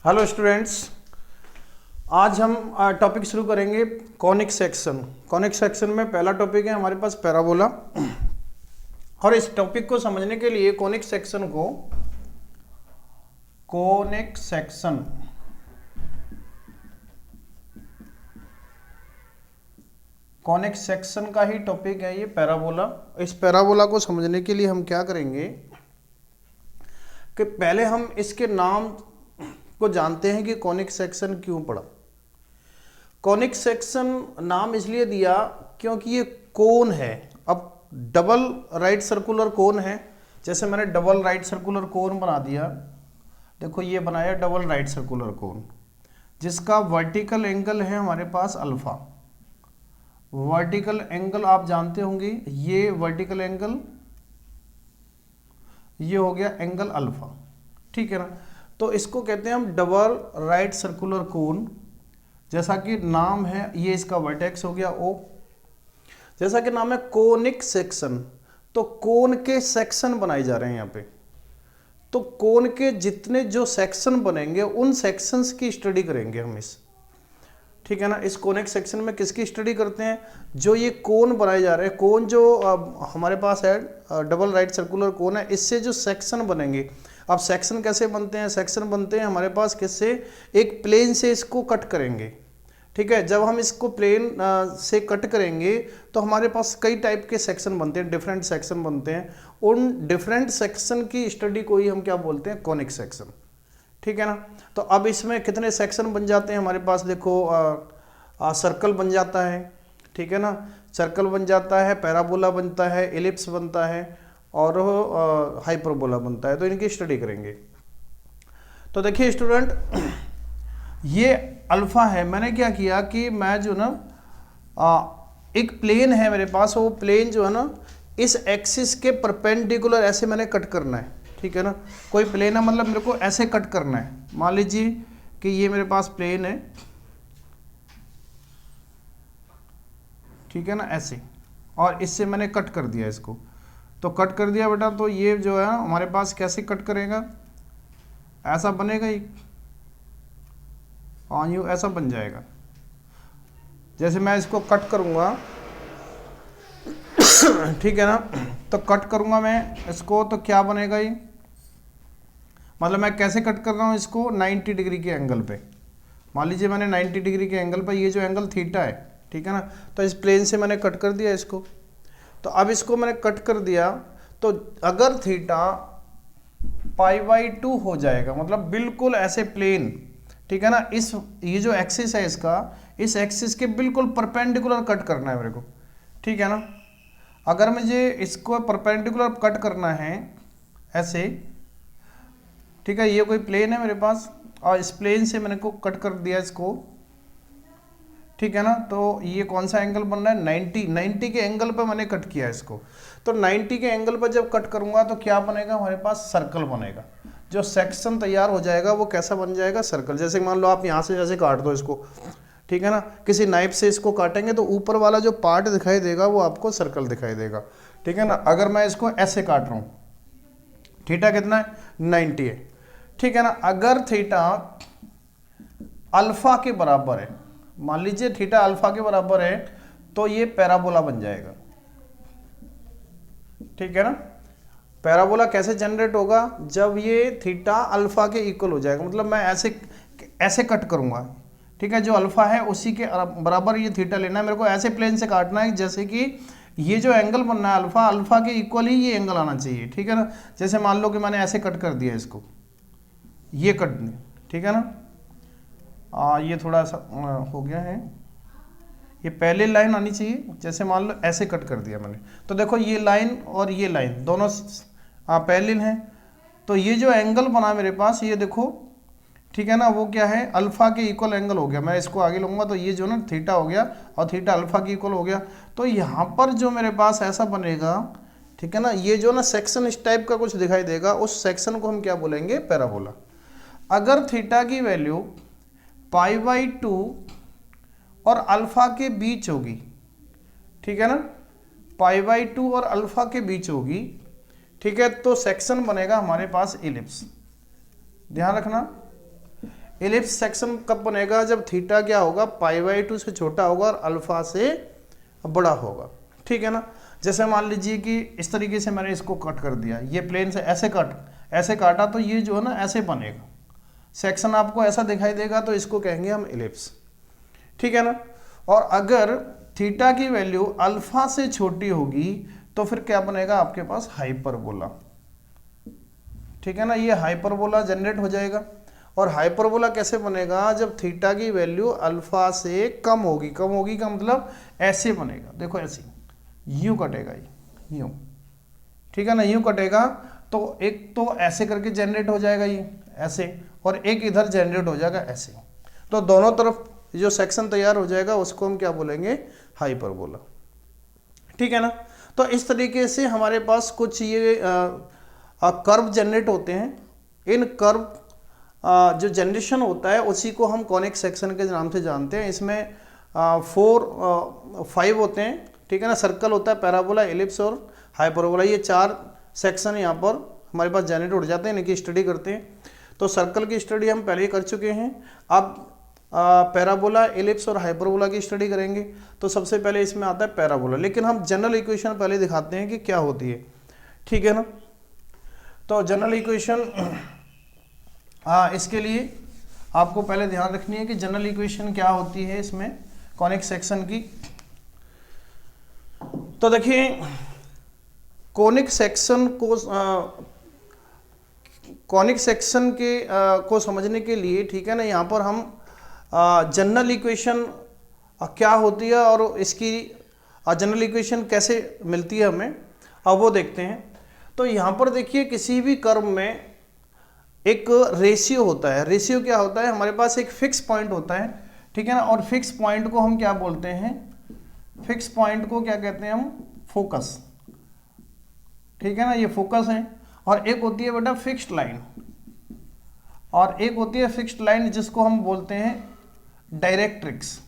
Hello students, आज हम topic शुरू करेंगे कॉनिक सेक्शन। कॉनिक सेक्शन में पहला टॉपिक है हमारे पास पैराबोला। और इस टॉपिक को समझने के लिए कॉनिक सेक्शन का ही टॉपिक है ये पैराबोला। इस पैराबोला को समझने के लिए हम क्या करेंगे कि पहले हम इसके नाम को जानते हैं कि कॉनिक सेक्शन क्यों पड़ा। कॉनिक सेक्शन नाम इसलिए दिया क्योंकि ये कोन है। अब डबल राइट सर्कुलर कोन है, जैसे मैंने डबल राइट सर्कुलर कोन बना दिया। देखो ये बनाया डबल राइट सर्कुलर कोन, जिसका वर्टिकल एंगल है हमारे पास अल्फा। वर्टिकल एंगल आप जानते होंगे, ये वर्टिकल एंगल ये हो गया एंगल अल्फा, ठीक है ना। तो इसको कहते हैं हम डबल राइट सर्कुलर कोन। जैसा कि नाम है, ये इसका वर्टेक्स हो गया ओ। जैसा कि नाम है कोनिक सेक्शन, तो कोन के सेक्शन बनाए जा रहे हैं यहाँ पे। तो कोन के जितने जो सेक्शन बनेंगे उन सेक्शंस की स्टडी करेंगे हम इस, ठीक है ना। इस कोनिक सेक्शन में किसकी स्टडी करते हैं? जो ये कोन बनाए जा रहे हैं, कोन जो हमारे पास है डबल राइट सर्कुलर कोन है, इससे जो सेक्शन बनेंगे। अब सेक्शन कैसे बनते हैं? सेक्शन बनते हैं हमारे पास किससे? एक प्लेन से इसको कट करेंगे, ठीक है। जब हम इसको प्लेन से कट करेंगे तो हमारे पास कई टाइप के सेक्शन बनते हैं, डिफरेंट सेक्शन बनते हैं। उन डिफरेंट सेक्शन की स्टडी को ही हम क्या बोलते हैं? कॉनिक सेक्शन, ठीक है ना। तो अब इसमें कितने सेक्शन बन जाते हैं हमारे पास? देखो सर्कल बन जाता है, ठीक है ना। सर्कल बन जाता है, पैराबोला बनता है, एलिप्स बनता है और हाइपरबोला बनता है। तो इनकी स्टडी करेंगे। तो देखिए स्टूडेंट, ये अल्फा है। मैंने क्या किया कि मैं जो ना एक प्लेन है मेरे पास, वो प्लेन जो है ना इस एक्सिस के परपेंडिकुलर ऐसे मैंने कट करना है, ठीक है ना। कोई प्लेन है, मतलब मेरे को ऐसे कट करना है। मान लीजिए कि ये मेरे पास प्लेन है, ठीक है ना, ऐसे, और इससे मैंने कट कर दिया इसको। तो कट कर दिया बेटा, तो ये जो है हमारे पास कैसे कट करेगा? ऐसा बनेगा ही, हाँ यूँ ऐसा बन जाएगा। जैसे मैं इसको कट करूँगा, ठीक है ना, तो कट करूँगा मैं इसको, तो क्या बनेगा ये? मतलब मैं कैसे कट कर रहा हूँ इसको? 90 डिग्री के एंगल पे। मान लीजिए मैंने 90 डिग्री के एंगल पर, ये जो एंगल थीटा है, ठीक है ना, तो इस प्लेन से मैंने कट कर दिया इसको। तो अब इसको मैंने कट कर दिया, तो अगर थीटा π/2 हो जाएगा, मतलब बिल्कुल ऐसे प्लेन, ठीक है ना। इस ये जो एक्सिस है इसका, इस एक्सिस के बिल्कुल परपेंडिकुलर कट करना है मेरे को, ठीक है ना। अगर मुझे इसको परपेंडिकुलर कट करना है ऐसे, ठीक है, ये कोई प्लेन है मेरे पास और इस प्लेन से मैंने को कट कर दिया इसको, ठीक है ना। तो ये कौन सा एंगल बन रहा है? 90 के एंगल पर मैंने कट किया इसको। तो 90 के एंगल पर जब कट करूंगा तो क्या बनेगा हमारे पास? सर्कल बनेगा। जो सेक्शन तैयार हो जाएगा वो कैसा बन जाएगा? सर्कल। जैसे मान लो आप यहाँ से जैसे काट दो इसको, ठीक है ना, किसी नाइफ से इसको काटेंगे तो ऊपर वाला जो पार्ट दिखाई देगा वो आपको सर्कल दिखाई देगा, ठीक है ना। अगर मैं इसको ऐसे काट रहा हूँ, थीटा कितना है? 90 है, ठीक है ना। अगर थीटा अल्फा के बराबर है, मान लीजिए थीटा अल्फा के बराबर है, तो ये पैराबोला बन जाएगा, ठीक है ना। पैराबोला कैसे जनरेट होगा? जब ये थीटा अल्फा के इक्वल हो जाएगा। मतलब मैं ऐसे कट करूंगा, ठीक है, जो अल्फा है उसी के बराबर ये थीटा लेना है मेरे को। ऐसे प्लेन से काटना है जैसे कि ये जो एंगल बनना है अल्फा के इक्वल ही ये एंगल आना चाहिए, ठीक है ना। जैसे मान लो कि मैंने ऐसे कट कर दिया इसको, ये कट, ठीक है ना। ये थोड़ा सा हो गया है, ये पहले लाइन आनी चाहिए। जैसे मान लो ऐसे कट कर दिया मैंने, तो देखो ये लाइन और ये लाइन दोनों पैरेलल हैं। तो ये जो एंगल बना मेरे पास, ये देखो, ठीक है ना, वो क्या है? अल्फा के इक्वल एंगल हो गया। मैं इसको आगे लूँगा तो ये जो ना थीटा हो गया और थीटा अल्फा के इक्वल हो गया। तो यहाँ पर जो मेरे पास ऐसा बनेगा, ठीक है ना, ये जो ना सेक्शन इस टाइप का कुछ दिखाई देगा, उस सेक्शन को हम क्या बोलेंगे? पैराबोला। अगर थीटा की वैल्यू π/2 और अल्फा के बीच होगी, ठीक है ना, π/2 और अल्फा के बीच होगी, ठीक है, तो सेक्शन बनेगा हमारे पास एलिप्स। ध्यान रखना, इलिप्स सेक्शन कब बनेगा, जब थीटा क्या होगा, π/2 से छोटा होगा और अल्फा से बड़ा होगा, ठीक है ना। जैसे मान लीजिए कि इस तरीके से मैंने इसको कट कर दिया, ये प्लेन से ऐसे काटा, तो ये जो है ना ऐसे बनेगा, सेक्शन आपको ऐसा दिखाई देगा, तो इसको कहेंगे हम इलिप्स, ठीक है ना। और अगर थीटा की वैल्यू अल्फा से छोटी होगी तो फिर क्या बनेगा आपके पास, हाइपरबोला, ठीक है ना। ये हाइपरबोला जनरेट हो जाएगा। और हाइपरबोला कैसे बनेगा, जब थीटा की वैल्यू अल्फा से कम होगी का मतलब ऐसे बनेगा, देखो ऐसे यूं कटेगा, ये यूं, ठीक है ना, यूं कटेगा। तो एक तो ऐसे करके जनरेट हो जाएगा ये ऐसे, और एक इधर जनरेट हो जाएगा ऐसे, तो दोनों तरफ जो सेक्शन तैयार हो जाएगा उसको हम क्या बोलेंगे, हाइपरबोला, ठीक है ना। तो इस तरीके से हमारे पास कुछ ये कर्व जनरेट होते हैं। इन कर्व जो जनरेशन होता है उसी को हम कॉनिक सेक्शन के नाम से जानते हैं। इसमें 5 होते हैं, ठीक है ना। सर्कल होता है, पैराबोला, एलिप्स और हाइपरबोला, ये 4 सेक्शन यहाँ पर हमारे पास जनरेट हो जाते हैं, इनकी स्टडी करते हैं। तो सर्कल की स्टडी हम पहले ही कर चुके हैं। अब पैराबोला, एलिप्स और हाइपरबोला की स्टडी करेंगे। तो सबसे पहले इसमें आता है पैराबोला, लेकिन हम जनरल इक्वेशन पहले दिखाते हैं कि क्या होती है, ठीक है ना। तो जनरल इक्वेशन, इसके लिए आपको पहले ध्यान रखनी है कि जनरल इक्वेशन क्या होती है इसमें कॉनिक सेक्शन की। तो देखिए, कॉनिक सेक्शन को समझने के लिए, ठीक है ना, यहाँ पर हम जनरल इक्वेशन क्या होती है और इसकी जनरल इक्वेशन कैसे मिलती है हमें, अब वो देखते हैं। तो यहाँ पर देखिए, किसी भी कर्व में एक रेशियो होता है। रेशियो क्या होता है, हमारे पास एक फिक्स पॉइंट होता है, ठीक है ना। और फिक्स पॉइंट को हम क्या बोलते हैं, फिक्स पॉइंट को क्या कहते हैं हम, फोकस, ठीक है ना, ये फोकस है। और एक होती है बेटा फिक्स्ड लाइन, और एक होती है फिक्स्ड लाइन जिसको हम बोलते हैं डायरेक्ट्रिक्स,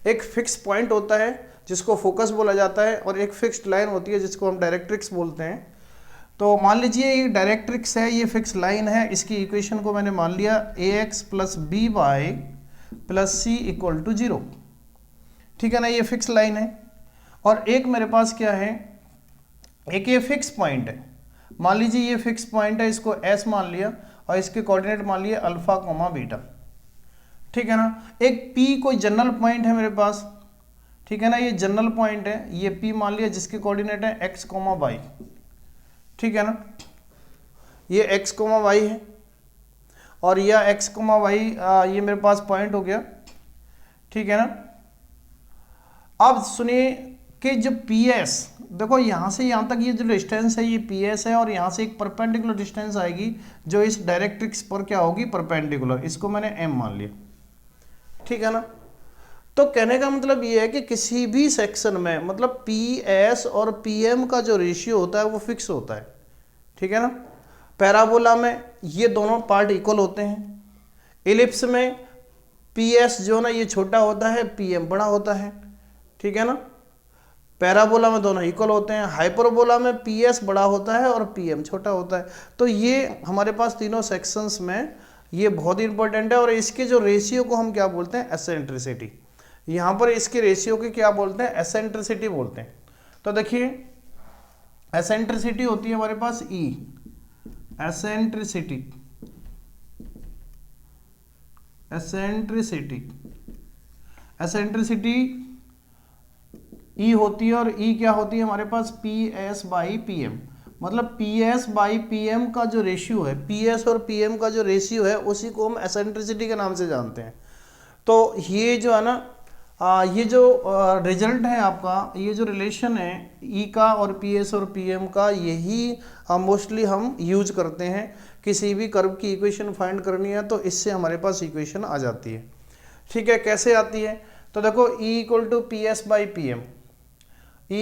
एक फिक्स पॉइंट होता है जिसको फोकस बोला जाता है, और एक फिक्स्ड लाइन होती है जिसको हम डायरेक्ट्रिक्स बोलते हैं। तो मान लीजिए ये डायरेक्ट्रिक्स है, ये फिक्स लाइन है, इसकी इक्वेशन को मैंने मान लिया ax + by + c = 0, ठीक है ना, ये फिक्स लाइन है। और एक मेरे पास क्या है, एक ये फिक्स पॉइंट है, मान लीजिए ये फिक्स पॉइंट है, इसको s मान लिया और इसके कोऑर्डिनेट मान लिए अल्फा, बीटा, ठीक है ना। एक p कोई जनरल पॉइंट है मेरे पास, ठीक है ना, ये जनरल पॉइंट है, ये p मान लिया जिसके कोऑर्डिनेट है x, y, ठीक है ना, ये x, y है, और यह x, y ये मेरे पास पॉइंट हो गया, ठीक है ना। अब सुनिए कि जो PS, देखो यहां से यहां तक ये जो डिस्टेंस है ये PS है, और यहां से एक परपेंडिकुलर डिस्टेंस आएगी जो इस डायरेक्ट्रिक्स पर क्या होगी, परपेंडिकुलर, इसको मैंने m मान लिया, ठीक है ना। तो कहने का मतलब ये है कि किसी भी सेक्शन में मतलब PS और PM का जो रेशियो होता है वो फिक्स होता है, ठीक है ना। पैराबोला में ये दोनों पार्ट इक्वल होते हैं, इलिप्स में PS जो ना ये छोटा होता है, PM बड़ा होता है, ठीक है ना। पैराबोला में दोनों इक्वल होते हैं, हाइपरबोला में PS बड़ा होता है और PM छोटा होता है। तो ये हमारे पास तीनों सेक्शंस में ये बहुत ही इंपॉर्टेंट है। और इसके जो रेशियो को हम क्या बोलते हैं, एसेंट्रिसिटी। यहाँ पर इसके रेशियो की क्या बोलते हैं, एसेंट्रिसिटी बोलते हैं। तो देखिए, एसेंट्रिसिटी होती है हमारे पास E, एसेंट्रिसिटी E होती है, और E क्या होती है हमारे पास, PS/PM। मतलब PS/PM का जो रेशियो है, PS और PM का जो रेशियो है उसी को हम एसेंट्रिसिटी के नाम से जानते हैं। तो ये जो है ना, ये जो रिजल्ट है आपका, ये जो रिलेशन है E का और PS और PM का, यही मोस्टली हम यूज करते हैं। किसी भी कर्व की इक्वेशन फाइंड करनी है तो इससे हमारे पास इक्वेशन आ जाती है, ठीक है। कैसे आती है, तो देखो E = PS/PM, E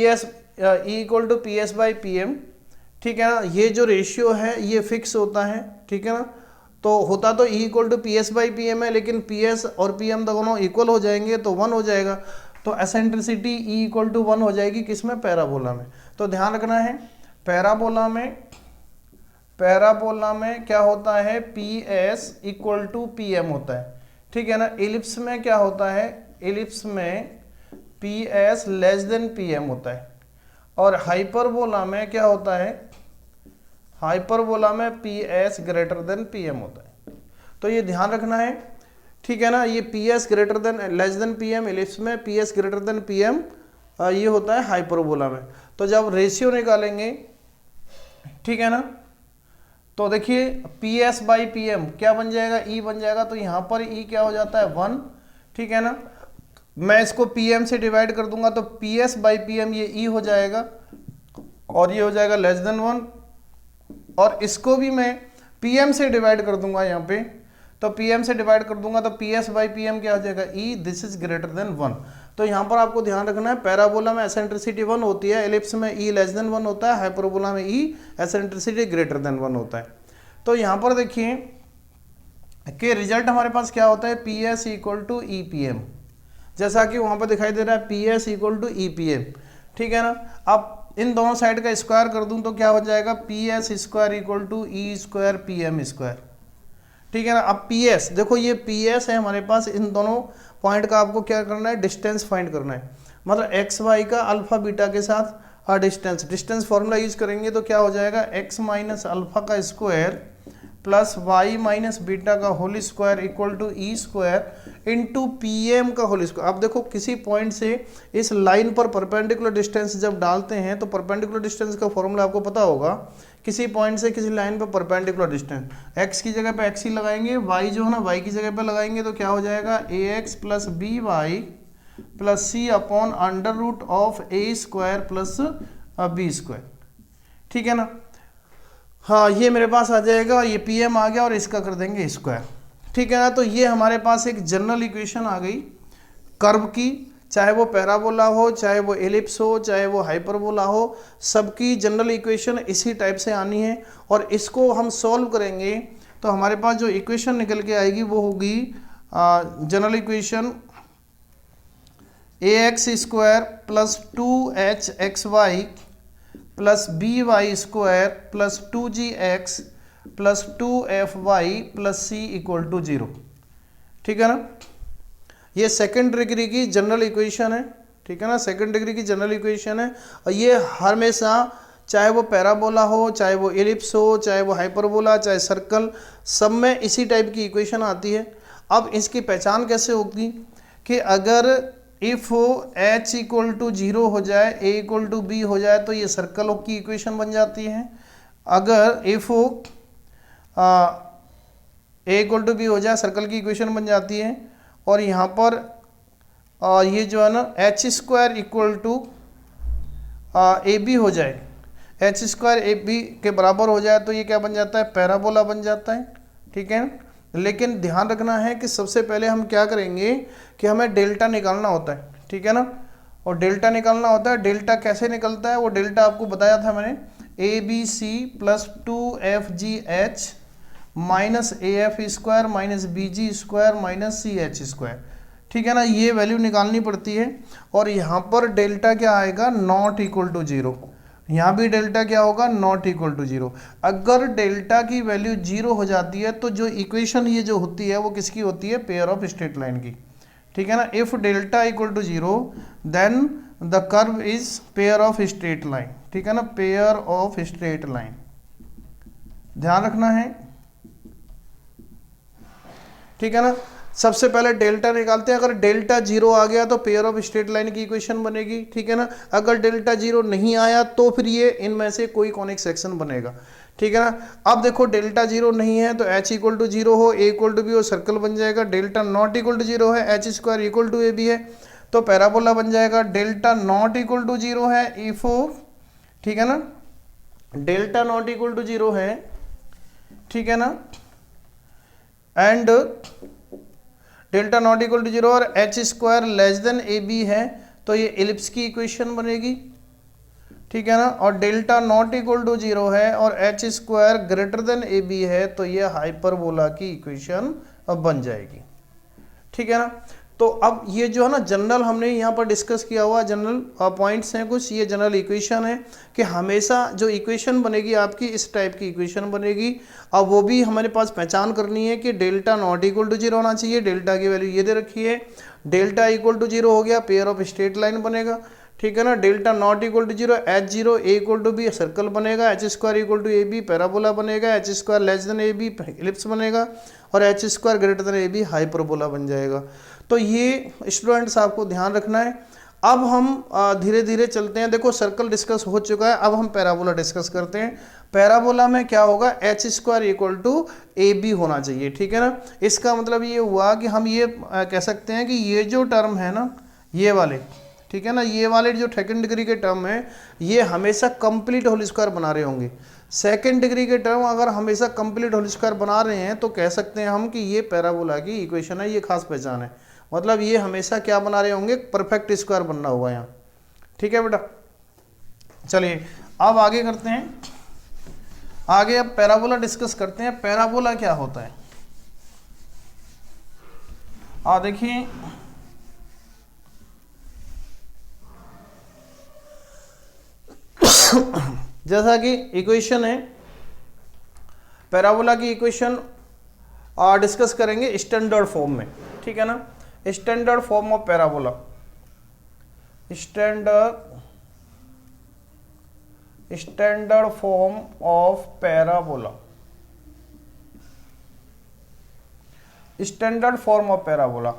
= PS/PM, ठीक है ना। ये जो रेशियो है ये फिक्स होता है, ठीक है ना। तो होता तो E = PS/PM है, लेकिन PS और PM दोनों इक्वल हो जाएंगे तो 1 हो जाएगा। तो एसेंट्रिसिटी E = 1 हो जाएगी, किसमें, पैराबोला में। तो ध्यान रखना है, पैराबोला पैराबोला में क्या होता है, P S equal to P M होता है, ठीक है ना। एलिप्स में क्या होता है, एलिप्स में P S less than P M होता है। और हाइपरबोला में क्या होता है, हाइपरबोला में P S greater than P M होता है। तो ये ध्यान रखना है, ठीक है ना। ये P S greater than less than P M ellipse में, P S greater than P M ये होता है हाइपरबोला में। तो जब रेशियो निकालेंगे, ठीक है ना, तो देखिए P S by P M क्या बन जाएगा, ई बन जाएगा। तो यहाँ पर ई क्या हो जाता है 1, ठीक है ना। मैं इसको पी एम से डिवाइड कर दूंगा तो P S by P M ये ई हो जाएगा और ये हो जाएगा लेस देन 1। और इसको भी मैं पी एम से डिवाइड कर दूंगा यहाँ पे, तो पी एम से डिवाइड कर दूंगा तो P S by P M क्या हो जाएगा, e, this is greater than 1। तो यहाँ पर आपको ध्यान रखना है, पैराबोला में एसेंट्रिसिटी 1 होती है, एलिप्स में ई लेस देन 1 होता है, हाइपरबोला में ई एसेंट्रिसिटी ग्रेटर देन 1 होता है। तो यहाँ पर देखिए कि रिजल्ट हमारे पास क्या होता है, P S equal to E P M, जैसा कि वहाँ पर दिखाई दे रहा है P S equal to E P M, ठीक है ना। अब इन दोनों साइड का स्क्वायर कर दूं तो क्या हो जाएगा, P S square equal to E square P M square, ठीक है ना। अब पी एस देखो, ये पी एस है हमारे पास, इन दोनों पॉइंट का आपको क्या करना है, डिस्टेंस फाइंड करना है, मतलब एक्स वाई का अल्फा बीटा के साथ डिस्टेंस फॉर्मूला यूज करेंगे तो क्या हो जाएगा, एक्स माइनस अल्फा का square plus y minus beta का whole square equal to E square into P M का होल स्क्वायर। अब देखो किसी पॉइंट से इस लाइन पर परपेंडिकुलर डिस्टेंस जब डालते हैं तो परपेंडिकुलर डिस्टेंस का फॉर्मूला आपको पता होगा, किसी पॉइंट से किसी लाइन पर परपेंडिकुलर डिस्टेंस एक्स की जगह पे एक्स ही लगाएंगे, वाई जो है ना वाई की जगह पे लगाएंगे तो क्या हो जाएगा, a x plus B y plus c upon under root of a square plus B square, ठीक है ना। हाँ ये मेरे पास आ जाएगा, ये पी एम आ गया और इसका कर देंगे स्क्वायर, ठीक है ना। तो ये हमारे पास एक जनरल इक्वेशन आ गई कर्व की, चाहे वो पैराबोला हो, चाहे वो एलिप्स हो, चाहे वो हाइपरबोला हो, सबकी जनरल इक्वेशन इसी टाइप से आनी है। और इसको हम सॉल्व करेंगे तो हमारे पास जो इक्वेशन निकल के आएगी वो होगी general equation A X square plus 2h X Y plus B Y square plus 2g X plus 2f Y plus C equal to 0, ठीक है ना। ये सेकंड डिग्री की जनरल इक्वेशन है, ठीक है ना, सेकंड डिग्री की जनरल इक्वेशन है। और ये हमेशा चाहे वो पैराबोला हो, चाहे वो एलिप्स हो, चाहे वो हाइपरबोला, चाहे सर्कल, सब में इसी टाइप की इक्वेशन आती है। अब इसकी पहचान कैसे होगी कि अगर इफ h इक्वल टू 0 हो जाए, a इक्वल टू b हो जाए तो ये सर्कल की इक्वेशन बन जाती है। अगर if a equal to b हो जाए सर्कल की इक्वेशन बन जाती है। और यहाँ पर ये जो है ना h square equal to A B हो जाए, h स्क्वायर ए बी के बराबर हो जाए तो ये क्या बन जाता है, पैराबोला बन जाता है, ठीक है। लेकिन ध्यान रखना है कि सबसे पहले हम क्या करेंगे कि हमें डेल्टा निकालना होता है, ठीक है ना। और डेल्टा निकालना होता है, डेल्टा कैसे निकलता है वो डेल्टा आपको बताया था मैंने, A B C plus 2fgh minus A F square minus B G square minus C H square, ठीक है ना। ये वैल्यू निकालनी पड़ती है। और यहाँ पर डेल्टा क्या आएगा, नॉट इक्वल टू 0, यहाँ भी डेल्टा क्या होगा, नॉट इक्वल टू 0। अगर डेल्टा की वैल्यू 0 हो जाती है तो जो इक्वेशन ये जो होती है वो किसकी होती है, पेयर ऑफ स्ट्रेट लाइन की, ठीक है ना। If delta equal to 0 then the curve is pair of straight line, ठीक है ना, पेयर ऑफ स्ट्रेट लाइन, ध्यान रखना है, ठीक है ना। सबसे पहले डेल्टा निकालते हैं, अगर डेल्टा 0 आ गया तो पेयर ऑफ स्ट्रेट लाइन की इक्वेशन बनेगी, ठीक है ना। अगर डेल्टा 0 नहीं आया तो फिर ये इनमें से कोई कॉनिक सेक्शन बनेगा, ठीक है ना। अब देखो डेल्टा 0 नहीं है तो h इक्वल टू 0 हो, a इक्वल टू बी हो, सर्कल बन जाएगा। डेल्टा नॉट इक्वल टू 0 है, h square equal to A B है तो पैराबोला बन जाएगा। डेल्टा नॉट इक्वल टू 0 है इफ, ठीक है ना, डेल्टा नॉट इक्वल टू 0 है, ठीक है ना, and delta not equal to 0 और एच स्क्वायर लेस देन ए बी है तो ये एलिप्स की इक्वेशन बनेगी, ठीक है ना। और डेल्टा नॉट इक्वल टू 0 है और एच स्क्वायर ग्रेटर देन ए बी है तो ये हाइपरबोला की इक्वेशन अब बन जाएगी, ठीक है ना। तो अब ये जो है ना जनरल हमने यहाँ पर डिस्कस किया हुआ जनरल पॉइंट्स हैं कुछ, ये जनरल इक्वेशन है कि हमेशा जो इक्वेशन बनेगी आपकी इस टाइप की इक्वेशन बनेगी। अब वो भी हमारे पास पहचान करनी है कि delta not equal to zero होना चाहिए। डेल्टा की वैल्यू ये दे रखी है, डेल्टा इक्वल टू जीरो हो गया, पेयर ऑफ स्ट्रेट लाइन बनेगा, ठीक है ना। Delta not equal to zero, h zero a equal to b circle बनेगा, h square equal to A b parabola बनेगा, एच स्क्वायर लेस देन ए b ellipse बनेगा, और एच स्क्वायर ग्रेटर देन ए b hyperbola बन जाएगा। तो ये students आपको ध्यान रखना है। अब हम धीरे धीरे चलते हैं। देखो सर्कल डिस्कस हो चुका है, अब हम पैराबोला डिस्कस करते हैं। पैराबोला में क्या होगा, H square equal to A B होना चाहिए, ठीक है ना। इसका मतलब ये हुआ कि हम ये कह सकते हैं कि ये जो टर्म है ना, ये वाले, ठीक है ना, ये वाले जो सेकंड डिग्री के टर्म है ये हमेशा कंप्लीट होल स्क्वायर बना रहे होंगे। सेकंड डिग्री के टर्म अगर हमेशा कंप्लीट होल स्क्वायर बना रहे हैं तो कह सकते हैं हम कि ये पैराबोला की इक्वेशन है, ये खास पहचान है। मतलब ये हमेशा क्या बना रहे होंगे, परफेक्ट स्क्वायर बनना होगा यहाँ, ठीक है बेटा। चलिए अब आगे करते हैं, आगे अब पैराबोला डिस्कस करते हैं। पैराबोला क्या होता है, देखिए जैसा कि इक्वेशन है, पैराबोला की इक्वेशन डिस्कस करेंगे स्टैंडर्ड फॉर्म में, ठीक है ना। Standard form of parabola, standard form of parabola, standard form of parabola,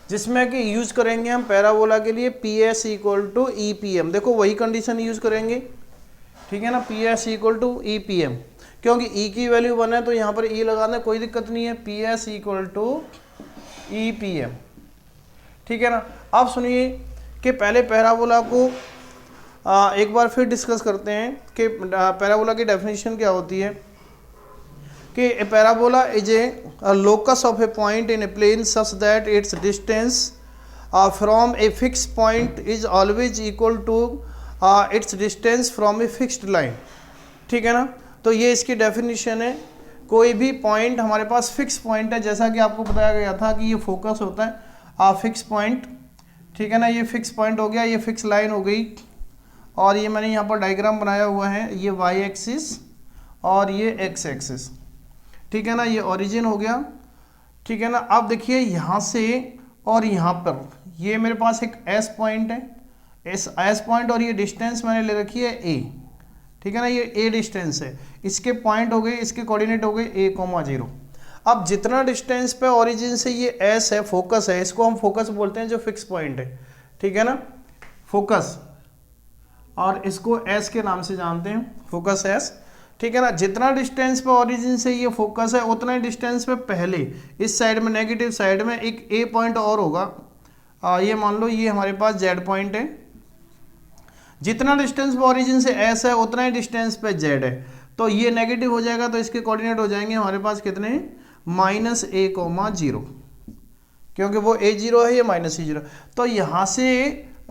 जिसमें कि यूज करेंगे हम पैराबोला के लिए P S equal to E P M. देखो वही कंडीशन यूज करेंगे, ठीक है ना, P S equal to E P M, क्योंकि ई की वैल्यू 1 है तो यहाँ पर ई लगाना कोई दिक्कत नहीं है, P S equal to E P M, ठीक है ना। अब सुनिए कि पहले पैराबोला को एक बार फिर डिस्कस करते हैं कि पैराबोला की डेफिनेशन क्या होती है। कि a parabola is a locus of a point in a plane such that its distance from a fixed point is always equal to its distance from a fixed line, ठीक है ना। तो ये इसकी डेफिनेशन है। कोई भी पॉइंट हमारे पास फिक्स पॉइंट है, जैसा कि आपको बताया गया था कि ये फोकस होता है फिक्स पॉइंट, ठीक है ना। ये फिक्स पॉइंट हो गया, ये फिक्स लाइन हो गई, और ये मैंने यहाँ पर डायग्राम बनाया हुआ है, ये वाई एक्सिस और ये एक्स एक्सिस, ठीक है ना। ये ओरिजिन हो गया, ठीक है ना। अब देखिए यहाँ से और यहाँ पर ये मेरे पास एक एस पॉइंट है, एस पॉइंट, और ये डिस्टेंस मैंने ले रखी है ए, ठीक है ना। ये ए डिस्टेंस है, इसके पॉइंट हो गए, इसके कोऑर्डिनेट हो गए a,0। अब जितना डिस्टेंस पे ओरिजिन से ये एस है, फोकस है, इसको हम फोकस बोलते हैं जो फिक्स पॉइंट है, ठीक है ना, फोकस, और इसको एस के नाम से जानते हैं, फोकस एस, ठीक है ना। जितना डिस्टेंस पे ओरिजिन से ये फोकस है उतना ही डिस्टेंस पे पहले इस साइड में नेगेटिव साइड में एक ए पॉइंट और होगा। ये मान लो ये हमारे पास जेड पॉइंट है। जितना डिस्टेंस पे ओरिजिन से एस है उतना ही डिस्टेंस पे जेड है, तो ये नेगेटिव हो जाएगा, तो इसके कोऑर्डिनेट हो जाएंगे हमारे पास कितने, -a,0, क्योंकि वो a0 है, ये -a0। तो यहाँ से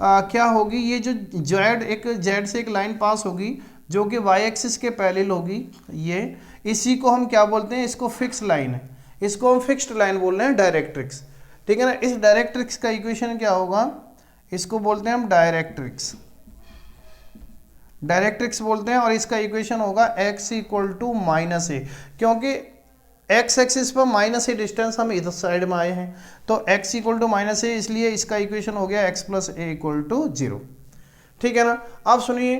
क्या होगी, ये जो जेड से एक लाइन पास होगी जो कि वाई एक्सिस के पैरेलल होगी, ये इसी को हम क्या बोलते हैं, इसको फिक्स लाइन है, इसको हम फिक्स्ड लाइन बोल रहे हैं, डायरेक्ट्रिक्स, ठीक है ना। इस डायरेक्ट्रिक्स का इक्वेशन क्या होगा, इसको बोलते हैं हम डायरेक्ट्रिक्स, डायरेक्ट्रिक्स बोलते हैं, और इसका इक्वेशन होगा x इक्वल टू -a, क्योंकि x एक्सिस पर -a डिस्टेंस हम इधर साइड में आए हैं, तो x इक्वल टू -a, इसलिए इसका इक्वेशन हो गया x + a इक्वल टू 0, ठीक है ना। अब सुनिए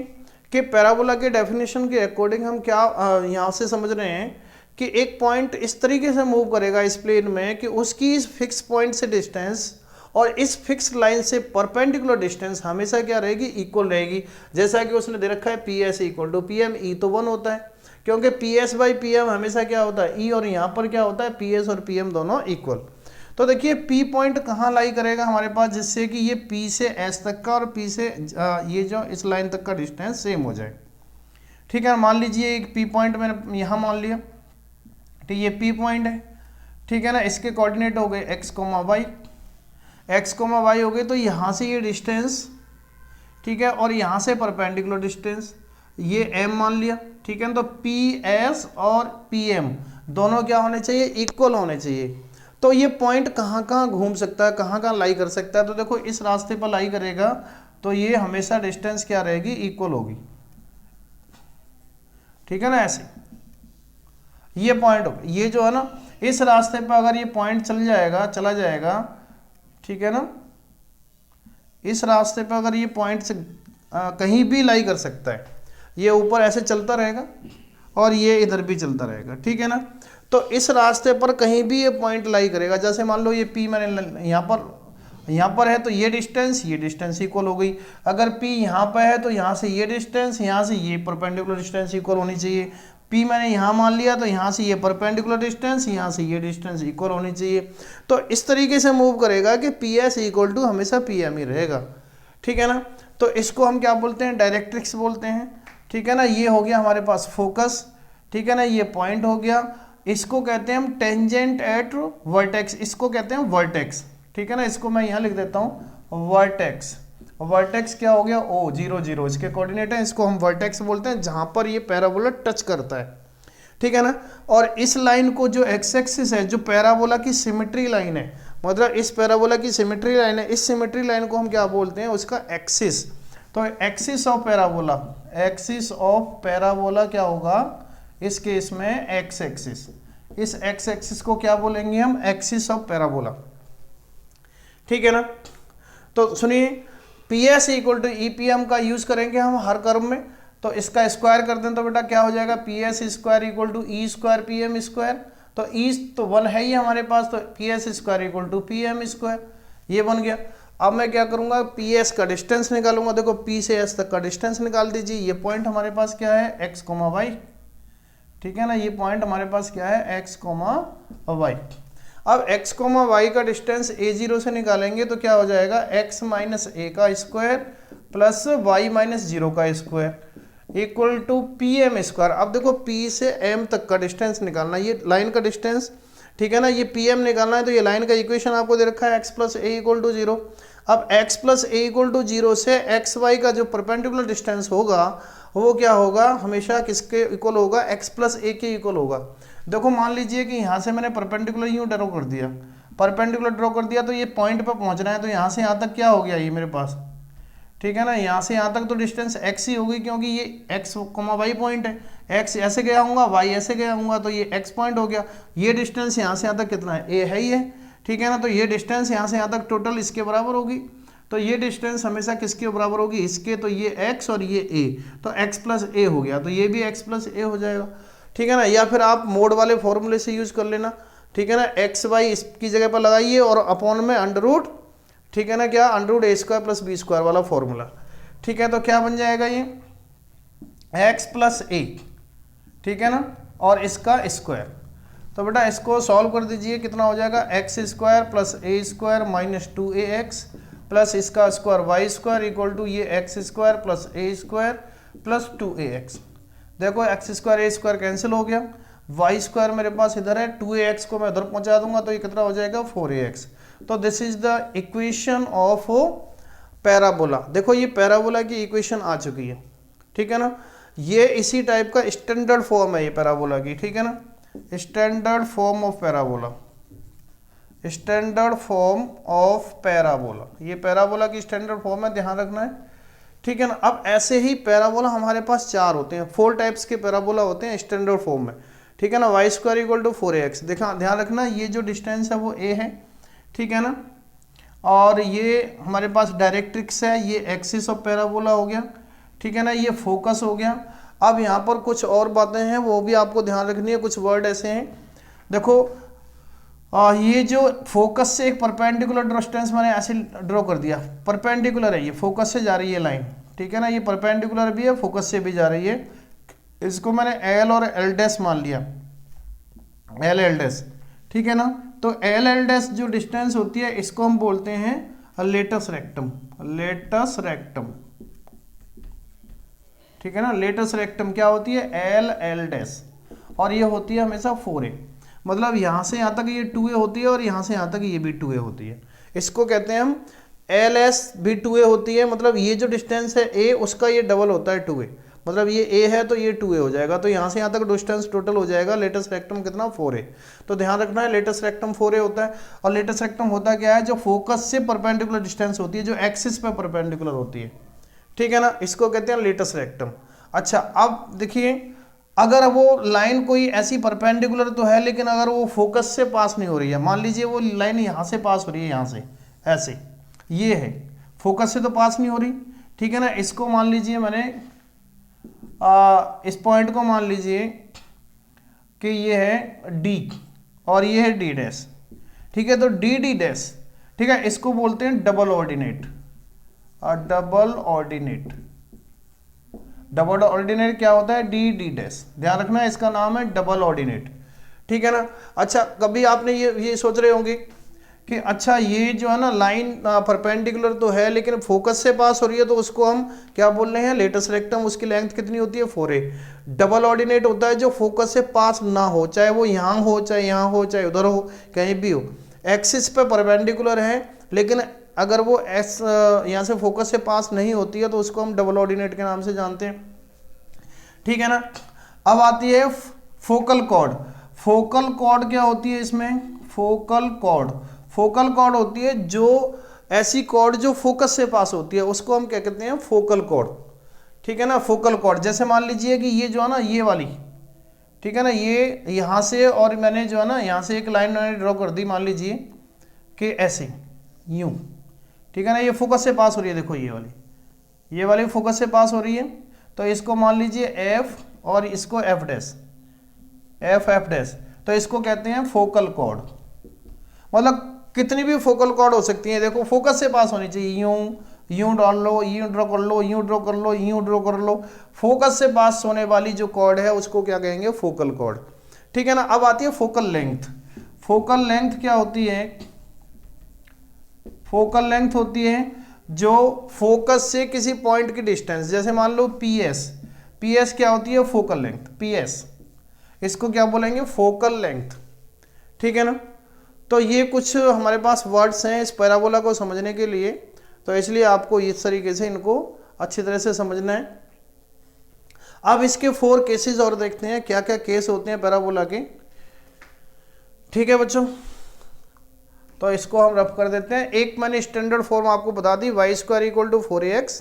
कि पैराबोला के डेफिनेशन के अकॉर्डिंग हम क्या यहाँ से समझ रहे हैं कि एक पॉइंट इस तरीके से मूव करेगा इस प्लेन में कि उसकी इस फिक्स पॉइंट से डिस्टेंस और इस फिक्स लाइन से परपेंडिकुलर डिस्टेंस हमेशा क्या रहेगी, इक्वल रहेगी। जैसा कि उसने दे रखा है P S equal to P M, e तो 1 होता है, क्योंकि P S by P M हमेशा क्या होता है, ई, और यहाँ पर क्या होता है, पी एस और पी एम दोनों इक्वल। तो देखिए पी पॉइंट कहाँ लाई करेगा हमारे पास, जिससे कि ये पी से एस तक का और पी से ये जो इस लाइन तक का डिस्टेंस सेम हो जाए, ठीक है। मान लीजिए एक पी पॉइंट मैंने यहाँ मान लिया, ठीक, ये पी पॉइंट है, ठीक है ना। इसके कोऑर्डिनेट हो गए x, y, x, y हो गए, तो यहाँ से ये डिस्टेंस, ठीक है, और यहाँ से परपेंडिकुलर डिस्टेंस ये m मान लिया, ठीक है। तो पी एस और पी एम दोनों क्या होने चाहिए, इक्वल होने चाहिए। तो ये पॉइंट कहाँ कहाँ घूम सकता है, कहाँ कहाँ लाई कर सकता है, तो देखो इस रास्ते पर लाई करेगा तो ये हमेशा डिस्टेंस क्या रहेगी, इक्वल होगी, ठीक है ना। ऐसे ये पॉइंट होगा, ये जो है ना इस रास्ते पर अगर ये पॉइंट चला जाएगा, ठीक है ना, इस रास्ते पर अगर ये पॉइंट से कहीं भी लाई कर सकता है, ये ऊपर ऐसे चलता रहेगा और ये इधर भी चलता रहेगा, ठीक है ना। तो इस रास्ते पर कहीं भी ये पॉइंट लाई करेगा, जैसे मान लो ये P मैंने यहाँ पर है तो ये डिस्टेंस इक्वल हो गई। अगर P यहाँ पर है तो यहाँ से ये डिस्टेंस, यहाँ से ये परपेंडिकुलर डिस्टेंस इक्वल होनी चाहिए। P मैंने यहाँ मान लिया तो यहाँ से ये परपेंडिकुलर डिस्टेंस, यहाँ से ये डिस्टेंस इक्वल होनी चाहिए। तो इस तरीके से मूव करेगा कि PS इक्वल टू हमेशा PM ही रहेगा, ठीक है ना। तो इसको हम क्या बोलते हैं, डायरेक्ट्रिक्स बोलते हैं, ठीक है ना। ये हो गया हमारे पास फोकस, ठीक है ना, ये पॉइंट हो गया। इसको कहते हैं हम टेंजेंट एट वर्टेक्स, इसको कहते हैं वर्टेक्स, ठीक है ना। इसको मैं यहाँ लिख देता हूँ वर्टेक्स। वर्टेक्स क्या हो गया, O 0 0 इसके कोऑर्डिनेट है, इसको हम वर्टेक्स बोलते हैं जहाँ पर ये पैराबोला टच करता है, ठीक है ना। और इस लाइन को जो एक्स एक्सिस है, जो पैराबोला की सिमेट्री लाइन है, मतलब इस पैराबोला की सिमेट्री लाइन है, इस सिमेट्री लाइन को हम क्या बोलते हैं, उसका एक्सिस। तो axis of parabola, axis of parabola क्या होगा इस केस में, एक्स एक्सिस। इस एक्स एक्सिस को क्या बोलेंगे हम, एक्सिस ऑफ पैराबोला, ठीक है ना। तो सुनिए, PS इक्वल टू EPM का यूज करेंगे हम हर कर्व में, तो इसका स्क्वायर कर दें तो बेटा क्या हो जाएगा, PS square equal to E square PM square. तो E तो 1 है ही हमारे पास, तो PS square equal to PM square, ये बन गया। अब मैं क्या करूंगा, PS का डिस्टेंस निकालूंगा। देखो P से S तक का डिस्टेंस निकाल दीजिए। ये पॉइंट हमारे पास क्या है, x, y, ठीक है ना। ये पॉइंट हमारे पास क्या है, x, y। अब x, y का डिस्टेंस A0 से निकालेंगे तो क्या हो जाएगा, x माइनस a का स्क्वायर प्लस y माइनस 0 का square equal to PM square. अब देखो P से M तक का डिस्टेंस निकालना, ये लाइन का डिस्टेंस, ठीक है ना। ये PM निकालना है तो ये लाइन का इक्वेशन आपको दे रखा है x plus a equal to 0। अब x plus a equal to 0 से एक्स वाई का जो परपेंडिकुलर डिस्टेंस होगा वो क्या होगा, हमेशा किसके इक्वल होगा, x प्लस a के इक्वल होगा। देखो मान लीजिए कि यहाँ से मैंने परपेंडिकुलर यूँ ड्रॉ कर दिया, परपेंडिकुलर ड्रॉ कर दिया, तो ये पॉइंट पर पहुँचना है, तो यहाँ से यहाँ तक क्या हो गया ये मेरे पास, ठीक है ना। यहाँ से यहाँ तक तो डिस्टेंस x ही होगी, क्योंकि ये x, y पॉइंट है। x ऐसे गया हूँगा, y ऐसे गया हूँगा, तो ये x पॉइंट हो गया। ये डिस्टेंस यहाँ से यहाँ तक कितना है, a है ही है, ठीक है ना। तो ये डिस्टेंस यहाँ से यहाँ तक टोटल इसके बराबर होगी। तो ये डिस्टेंस हमेशा किसके बराबर होगी, इसके। तो ये x और ये a, तो x प्लस a हो गया, तो ये भी x प्लस a हो जाएगा, ठीक है ना। या फिर आप मोड वाले फॉर्मूले से यूज कर लेना, ठीक है ना। एक्स वाई इसकी जगह पर लगाइए और अपॉन में अंडर रूट, ठीक है ना, क्या under root a square plus b square वाला फॉर्मूला, ठीक है। तो क्या बन जाएगा ये x प्लस a, ठीक है ना, और इसका स्क्वायर। तो बेटा इसको सॉल्व कर दीजिए, कितना हो जाएगा, x square plus a square minus 2ax plus इसका square y square equal to ये x square plus a square plus 2ax। देखो x square a square cancel हो गया, y स्क्वायर मेरे पास इधर है, 2ax को मैं उधर पहुंचा दूंगा तो ये कितना हो जाएगा, 4ax। तो this is the equation of parabola. देखो ये पैराबोला की इक्वेशन आ चुकी है, ठीक है ना। ये इसी टाइप का स्टैंडर्ड फॉर्म है ये पैराबोला की, ठीक है ना, standard form of parabola, standard form of parabola. ये पैराबोला की स्टैंडर्ड फॉर्म है, ध्यान रखना है, ठीक है ना। अब ऐसे ही पैराबोला हमारे पास 4 होते हैं, 4 टाइप्स के पैराबोला होते हैं स्टैंडर्ड फॉर्म में, ठीक है ना। y square equal to 4ax, देखा ध्यान रखना, ये जो डिस्टेंस है वो a है, ठीक है ना। और ये हमारे पास डायरेक्ट्रिक्स है, ये एक्सिस ऑफ पैराबोला हो गया, ठीक है ना, ये फोकस हो गया। अब यहाँ पर कुछ और बातें हैं वो भी आपको ध्यान रखनी है, कुछ वर्ड ऐसे हैं, देखो ये जो फोकस से एक परपेंडिकुलर डिस्टेंस मैंने ऐसे ड्रॉ कर दिया, परपेंडिकुलर है, ये फोकस से जा रही है लाइन, ठीक है ना, ये परपेंडिकुलर भी है, फोकस से भी जा रही है। इसको मैंने एल और एल डैश मान लिया, एल एल डैश, ठीक है ना। तो एल एल डैश जो डिस्टेंस होती है इसको हम बोलते हैं लेटस रेक्टम, लेटस रेक्टम, ठीक है ना। लेटस रेक्टम क्या होती है, एल एल डैश, और ये होती है हमेशा 4a, मतलब यहाँ से यहाँ तक ये 2a होती है और यहाँ से यहाँ तक ये भी 2a होती है। इसको कहते हैं हम एल एस भी 2a होती है, मतलब ये जो डिस्टेंस है a उसका ये डबल होता है 2a, मतलब ये a है तो ये 2a हो जाएगा, तो यहाँ से यहाँ तक डिस्टेंस टोटल हो जाएगा लेटस रेक्टम कितना 4a। तो ध्यान रखना है लेटस रेक्टम 4a होता है। और लेटस रेक्टम होता क्या है, जो फोकस से परपेंडिकुलर डिस्टेंस होती है, जो एक्सिस पे परपेंडिकुलर होती है, ठीक है ना, इसको कहते हैं लेटस रेक्टम। अच्छा अब देखिए, अगर वो लाइन कोई ऐसी परपेंडिकुलर तो है, लेकिन अगर वो फोकस से पास नहीं हो रही है, मान लीजिए वो लाइन यहाँ से पास हो रही है, यहाँ से ऐसे, ये है, फोकस से तो पास नहीं हो रही, ठीक है ना, इसको मान लीजिए मैंने इस पॉइंट को मान लीजिए कि ये है D और ये है D डैश, ठीक है, तो D डैश, ठीक है, इसको बोलते हैं double ordinate. Double ordinate, double ordinate क्या होता है, D डैश, ध्यान रखना है इसका नाम है डबल ऑर्डिनेट, ठीक है ना। अच्छा कभी आपने ये सोच रहे होंगे कि अच्छा ये जो है ना लाइन परपेंडिकुलर तो है लेकिन फोकस से पास हो रही है, तो उसको हम क्या बोल रहे हैं, लेटस रेक्टम, उसकी लेंथ कितनी होती है 4a। डबल ऑर्डिनेट होता है जो फोकस से पास ना हो, चाहे वो यहाँ हो, चाहे यहाँ हो, चाहे उधर हो, कहीं भी हो, एक्सिस पे परपेंडिकुलर है, लेकिन अगर वो एस यहाँ से फोकस से पास नहीं होती है तो उसको हम डबल ऑर्डिनेट के नाम से जानते हैं, ठीक है ना। अब आती है फोकल कॉर्ड। फोकल कॉर्ड क्या होती है इसमें, फोकल कॉर्ड, फोकल कॉर्ड होती है जो ऐसी कॉर्ड जो फोकस से पास होती है, उसको हम क्या कहते हैं, फोकल कॉर्ड, ठीक है ना। फोकल कॉर्ड जैसे मान लीजिए कि ये जो है ना ये वाली, ठीक है ना, ये यहाँ से और मैंने जो है ना यहाँ से एक लाइन मैंने ड्रॉ कर दी, मान लीजिए कि ऐसे यूं, ठीक है ना, ये फोकस से पास हो रही है, देखो ये वाली फोकस से पास हो रही है, तो इसको मान लीजिए एफ और इसको एफ डैश, एफ डैश, तो इसको कहते हैं फोकल कॉर्ड। मतलब कितनी भी फोकल कॉर्ड हो सकती है, देखो फोकस से पास होनी चाहिए, यूं डाल लो, यूं ड्रॉ कर लो, यूं ड्रॉ कर लो, यूं ड्रॉ कर लो, फोकस से पास होने वाली जो कॉर्ड है उसको क्या कहेंगे, फोकल कॉर्ड, ठीक है ना। अब आती है फोकल लेंथ। फोकल लेंथ क्या होती है, फोकल लेंथ होती है जो फोकस से किसी पॉइंट की डिस्टेंस, जैसे मान लो पीएस, पीएस क्या होती है, फोकल लेंथ, पीएस, इसको क्या बोलेंगे, फोकल लेंथ, ठीक है ना। तो ये कुछ हमारे पास वर्ड्स हैं इस पैराबोला को समझने के लिए, तो इसलिए आपको इस तरीके से इनको अच्छी तरह से समझना है। अब इसके 4 केसेस और देखते हैं, क्या क्या केस होते हैं पैराबोला के, ठीक है बच्चों। तो इसको हम रफ कर देते हैं। एक मैंने स्टैंडर्ड फॉर्म आपको बता दी, y square equal to 4ax,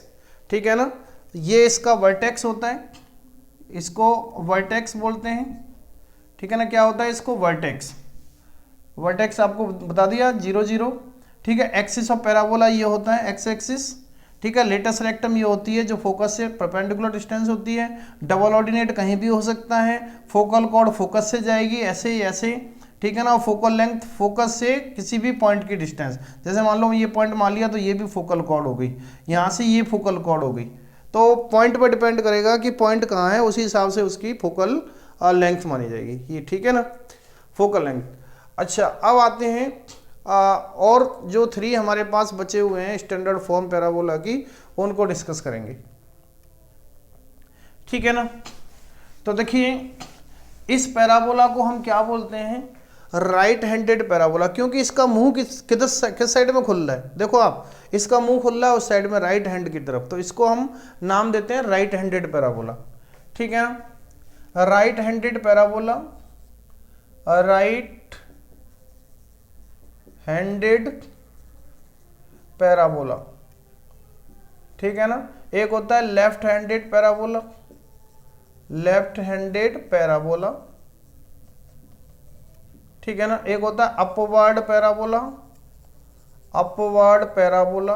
ठीक है ना, ये इसका वर्टेक्स होता है, इसको वर्टेक्स बोलते हैं, ठीक है ना, क्या होता है इसको वर्टेक्स, वर्टेक्स आपको बता दिया 0 0, ठीक है। एक्सिस ऑफ पैराबोला ये होता है एक्स एक्सिस, ठीक है। लेटस रेक्टम ये होती है जो फोकस से परपेंडिकुलर डिस्टेंस होती है। डबल ऑर्डिनेट कहीं भी हो सकता है। फोकल कॉर्ड फोकस से जाएगी ऐसे ही ऐसे, ठीक है ना। फोकल लेंथ फोकस से किसी भी पॉइंट की डिस्टेंस, जैसे मान लो ये पॉइंट मान लिया तो ये भी फोकल कॉर्ड हो गई, यहाँ से ये फोकल कॉर्ड हो गई, तो पॉइंट पर डिपेंड करेगा कि पॉइंट कहाँ है, उसी हिसाब से उसकी फोकल लेंथ मानी जाएगी ये, ठीक है ना, फोकल लेंथ। अच्छा अब आते हैं और जो 3 हमारे पास बचे हुए हैं स्टैंडर्ड फॉर्म पैराबोला की, उनको डिस्कस करेंगे, ठीक है ना। तो देखिए इस पैराबोला को हम क्या बोलते हैं, राइट हैंडेड पैराबोला, क्योंकि इसका मुंह किस साइड में खुल रहा है, देखो आप, इसका मुंह खुल रहा है उस साइड में राइट हैंड की तरफ, तो इसको हम नाम देते हैं राइट हैंडेड पैराबोला, ठीक है ना। Right handed parabola, right handed parabola, ठीक है ना। एक होता है left handed parabola, left handed parabola, ठीक है ना। एक होता है अपवर्ड पैराबोला, अपवर्ड पैराबोला,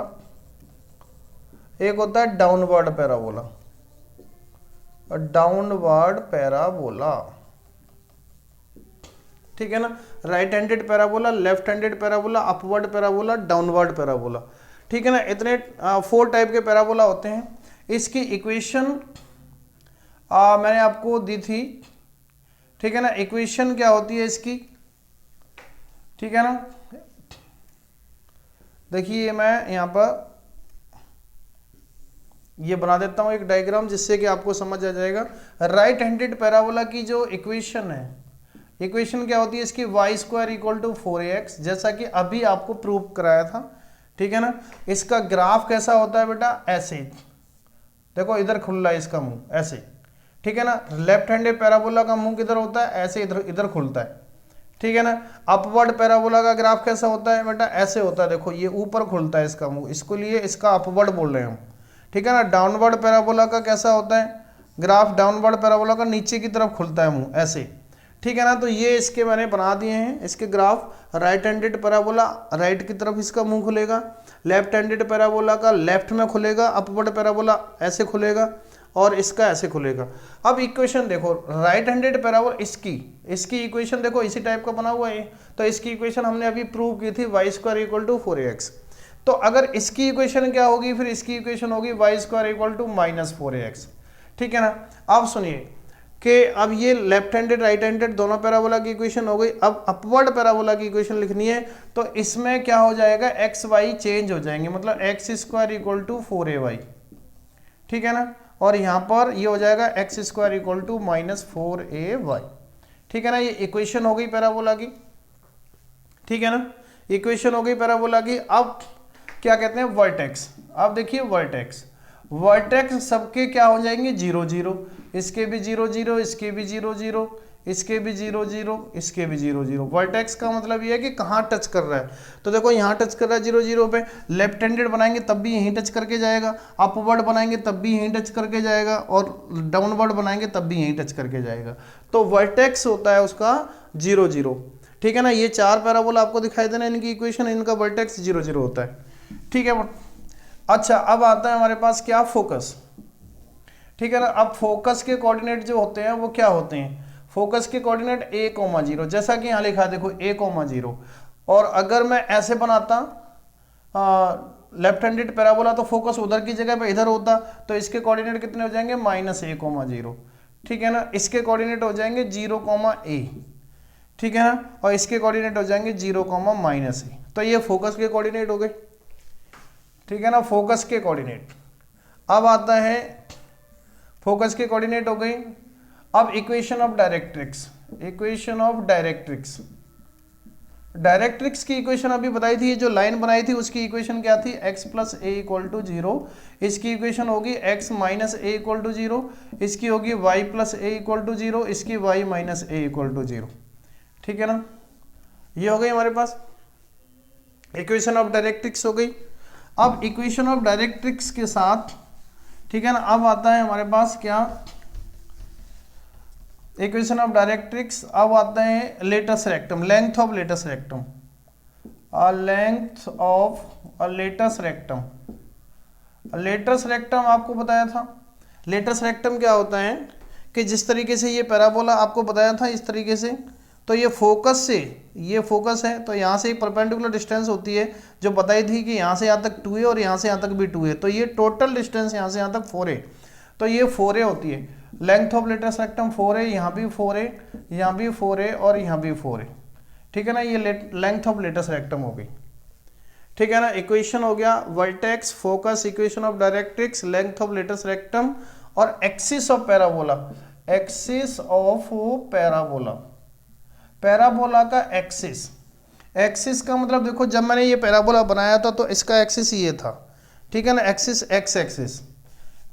एक होता है डाउनवर्ड पैराबोला, डाउनवर्ड पैराबोला, ठीक है ना। Right handed parabola, left handed parabola, upward parabola, downward parabola, ठीक है ना। इतने 4 टाइप के पैराबोला होते हैं। इसकी इक्वेशन मैंने आपको दी थी, ठीक है ना। इक्वेशन क्या होती है इसकी, ठीक है ना। देखिए मैं यहाँ पर ये बना देता हूँ एक डायग्राम, जिससे कि आपको समझ आ जाएगा। राइट हैंडेड पैराबोला की जो इक्वेशन है, इक्वेशन क्या होती है इसकी, y square equal to 4ax, जैसा कि अभी आपको प्रूव कराया था, ठीक है ना। इसका ग्राफ कैसा होता है बेटा, ऐसे, देखो इधर खुल रहा है इसका मुंह ऐसे, ठीक है ना। लेफ्ट हैंडेड पैराबोला का मुंह किधर होता है, ऐसे इधर इधर खुलता है, ठीक है ना। अपवर्ड पैराबोला का ग्राफ कैसा होता है बेटा, ऐसे होता है, देखो ये ऊपर खुलता है इसका मुंह, इसको लिए इसका अपवर्ड बोल रहे हैं हम, ठीक है ना। डाउनवर्ड पैराबोला का कैसा होता है ग्राफ, डाउनवर्ड पैराबोला का नीचे की तरफ खुलता है मुंह ऐसे, ठीक है ना। तो ये इसके मैंने बना दिए हैं इसके graph. Right handed parabola right की तरफ इसका मुंह खुलेगा, लेफ्ट हैंडेड पैराबोला का लेफ्ट में खुलेगा, अपवर्ड पैराबोला ऐसे खुलेगा और इसका ऐसे खुलेगा। अब इक्वेशन देखो, राइट हैंडेड पैराबोला इसकी इक्वेशन देखो इसी टाइप का बना हुआ है, तो इसकी इक्वेशन हमने अभी प्रूव की थी y square equal to 4ax। तो अगर इसकी इक्वेशन क्या होगी, फिर इसकी इक्वेशन होगी y square equal to minus 4ax, ठीक है ना। अब सुनिए कि अब ये लेफ्ट हैंडेड राइट हैंडेड दोनों पैराबोला की इक्वेशन हो गई। अब अपवर्ड पैराबोला की इक्वेशन लिखनी है, तो इसमें क्या हो जाएगा, एक्स वाई चेंज हो जाएंगे, मतलब x square equal to 4ay, ठीक है ना। और यहाँ पर ये हो जाएगा X square equal to minus 4ay, ठीक है ना। ये इक्वेशन हो गई पैराबोला की, ठीक है ना, इक्वेशन हो गई पैराबोला की। अब क्या कहते हैं, वर्टेक्स। अब देखिए वर्टेक्स सबके क्या हो जाएंगे, 0 0, इसके भी 0 0, इसके भी 0 0, इसके भी 0 0, इसके भी 0 0। वर्टेक्स का मतलब ये है कि कहाँ टच कर रहा है, तो देखो यहाँ टच कर रहा है 0 0 पे। लेफ्ट हैंडेड बनाएंगे तब भी यहीं टच करके जाएगा, अपवर्ड बनाएंगे तब भी यहीं टच करके जाएगा, और डाउनवर्ड बनाएंगे तब भी यहीं टच करके जाएगा। तो वर्टेक्स होता है उसका 0 0, ठीक है ना। ये 4 पैराबोला आपको दिखाई देना, इनकी इक्वेशन, इनका वर्टेक्स 0 0 होता है, ठीक है। अच्छा अब आता है हमारे पास क्या, फोकस, ठीक है ना। अब फोकस के कोऑर्डिनेट जो होते हैं वो क्या होते हैं, फोकस के कोऑर्डिनेट a,0, जैसा कि यहाँ लिखा है देखो a,0। और अगर मैं ऐसे बनाता लेफ्ट हैंडेड पैराबोला, तो फोकस उधर की जगह पे इधर होता, तो इसके कोऑर्डिनेट कितने हो जाएंगे, -a,0, ठीक है ना। इसके कोऑर्डिनेट हो जाएंगे 0, a, ठीक है ना, और इसके कोऑर्डिनेट हो जाएंगे 0, -a। तो ये फोकस के कोऑर्डिनेट हो गए, ठीक है ना, फोकस के कोऑर्डिनेट। अब आता है फोकस के कोऑर्डिनेट हो गई। अब equation of directrix, equation of directrix, directrix की इक्वेशन अभी बताई थी, ये जो लाइन बनाई थी उसकी इक्वेशन क्या थी, x + a = 0। इसकी इक्वेशन होगी x - a = 0, इसकी होगी y + a = 0, इसकी y - a = 0, ठीक है ना। ये हो गई हमारे पास इक्वेशन ऑफ डायरेक्ट्रिक्स हो गई। अब इक्वेशन ऑफ डायरेक्ट्रिक्स के साथ, ठीक है ना, अब आता है हमारे पास क्या, इक्वेशन ऑफ डायरेक्ट्रिक्स। अब आता है latus rectum, length of latus rectum, length of latus rectum. Latus rectum आपको बताया था, लेटस रेक्टम क्या होता है कि जिस तरीके से ये पैराबोला आपको बताया था इस तरीके से, तो ये फोकस से, ये फोकस है, तो यहाँ से एक परपेंडिकुलर डिस्टेंस होती है जो बताई थी कि यहाँ से यहाँ तक 2 है और यहाँ से यहाँ तक भी 2 है, तो ये टोटल डिस्टेंस यहाँ से यहाँ तक 4 है, तो ये 4a होती है। लेंथ ऑफ लेटस रेक्टम 4 है, यहाँ भी 4 है, यहाँ भी 4 है और यहाँ भी 4 है, ठीक है ना। ये लेंथ ऑफ लेटस रेक्टम हो गई, ठीक है ना। इक्वेशन हो गया vertex, focus, equation of directrix, length of latus rectum और axis of parabola, axis of parabola, parabola का एक्सिस। एक्सिस का मतलब देखो जब मैंने ये पैराबोला बनाया था तो इसका एक्सिस ये था, ठीक है ना, एक्सिस एक्स एक्सिस,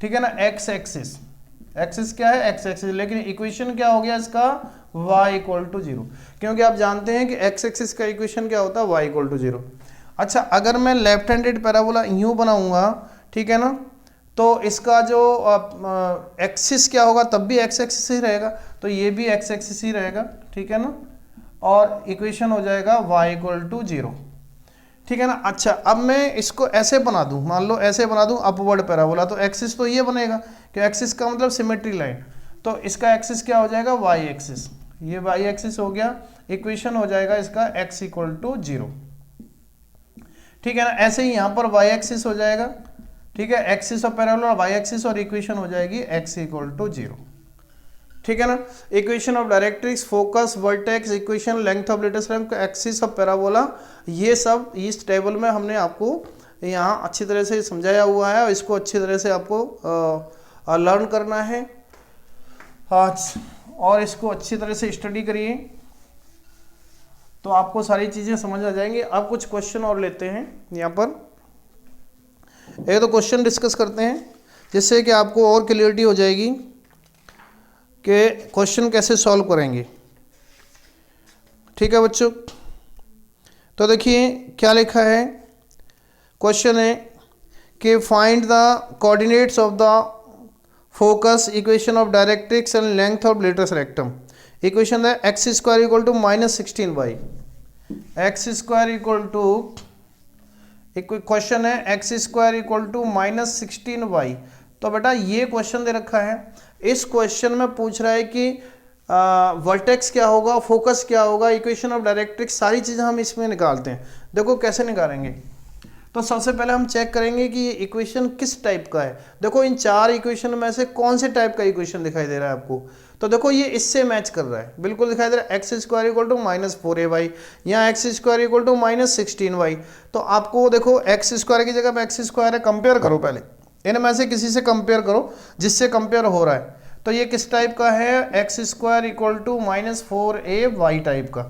ठीक है ना, एक्स एक्सिस, एक्सिस क्या है, एक्स एक्सिस। लेकिन इक्वेशन क्या हो गया इसका, y = 0, क्योंकि आप जानते हैं कि एक्स एक्सिस का इक्वेशन क्या होता है, y = 0। अच्छा अगर मैं लेफ्ट हैंडेड पैराबोला यूं बनाऊंगा, ठीक है ना, तो इसका जो एक्सिस क्या होगा, तब भी एक्स एक्सिस ही रहेगा, तो ये भी एक्स एक्सिस ही रहेगा, ठीक है ना, और इक्वेशन हो जाएगा y = 0, ठीक है ना। अच्छा अब मैं इसको ऐसे बना दूं, मान लो ऐसे बना दूं अपवर्ड पैराबोला, तो एक्सिस तो ये बनेगा कि एक्सिस का मतलब सिमेट्री लाइन, तो इसका एक्सिस क्या हो जाएगा, y एक्सिस, ये y एक्सिस हो गया, इक्वेशन हो जाएगा इसका x = 0, ठीक है ना। ऐसे ही यहाँ पर y एक्सिस हो जाएगा, ठीक है, axis of parabola y axis, और इक्वेशन हो जाएगी x = 0, ठीक है ना। Equation of directrix, focus, vertex, equation, length of latus rectum, axis of parabola, ये सब इस टेबल में हमने आपको यहाँ अच्छी तरह से समझाया हुआ है, और इसको अच्छी तरह से आपको लर्न करना है आज, और इसको अच्छी तरह से स्टडी करिए तो आपको सारी चीज़ें समझ आ जाएंगी। अब कुछ क्वेश्चन और लेते हैं यहाँ पर, एक तो क्वेश्चन डिस्कस करते हैं। जिससे कि आपको और क्लियरिटी हो जाएगी कि क्वेश्चन कैसे सॉल्व करेंगे। ठीक है बच्चों, तो देखिए क्या लिखा है, क्वेश्चन है कि find the coordinates of the focus equation of directrix and length of latus rectum. Equation है x square equal to -16y, x square equal to, question है x square equal to -16y। तो बेटा ये question दे रखा है, इस question में पूछ रहा है कि वर्टेक्स क्या होगा, फोकस क्या होगा, इक्वेशन ऑफ डायरेक्ट्रिक्स, सारी चीज़ें हम इसमें निकालते हैं। देखो कैसे निकालेंगे, तो सबसे पहले हम चेक करेंगे कि ये इक्वेशन किस टाइप का है। देखो इन चार इक्वेशन में से कौन से टाइप का इक्वेशन दिखाई दे रहा है आपको, तो देखो ये इससे मैच कर रहा है, बिल्कुल दिखाई दे रहा है, x square equal to -4ay या x square equal to -16y। तो आपको देखो एक्स स्क्वायर की जगह पे एक्स स्क्वायर है, कंपेयर करो पहले, इनमें से किसी से कंपेयर करो जिससे कंपेयर हो रहा है। तो ये किस टाइप का है, x square equal to -4ay type का,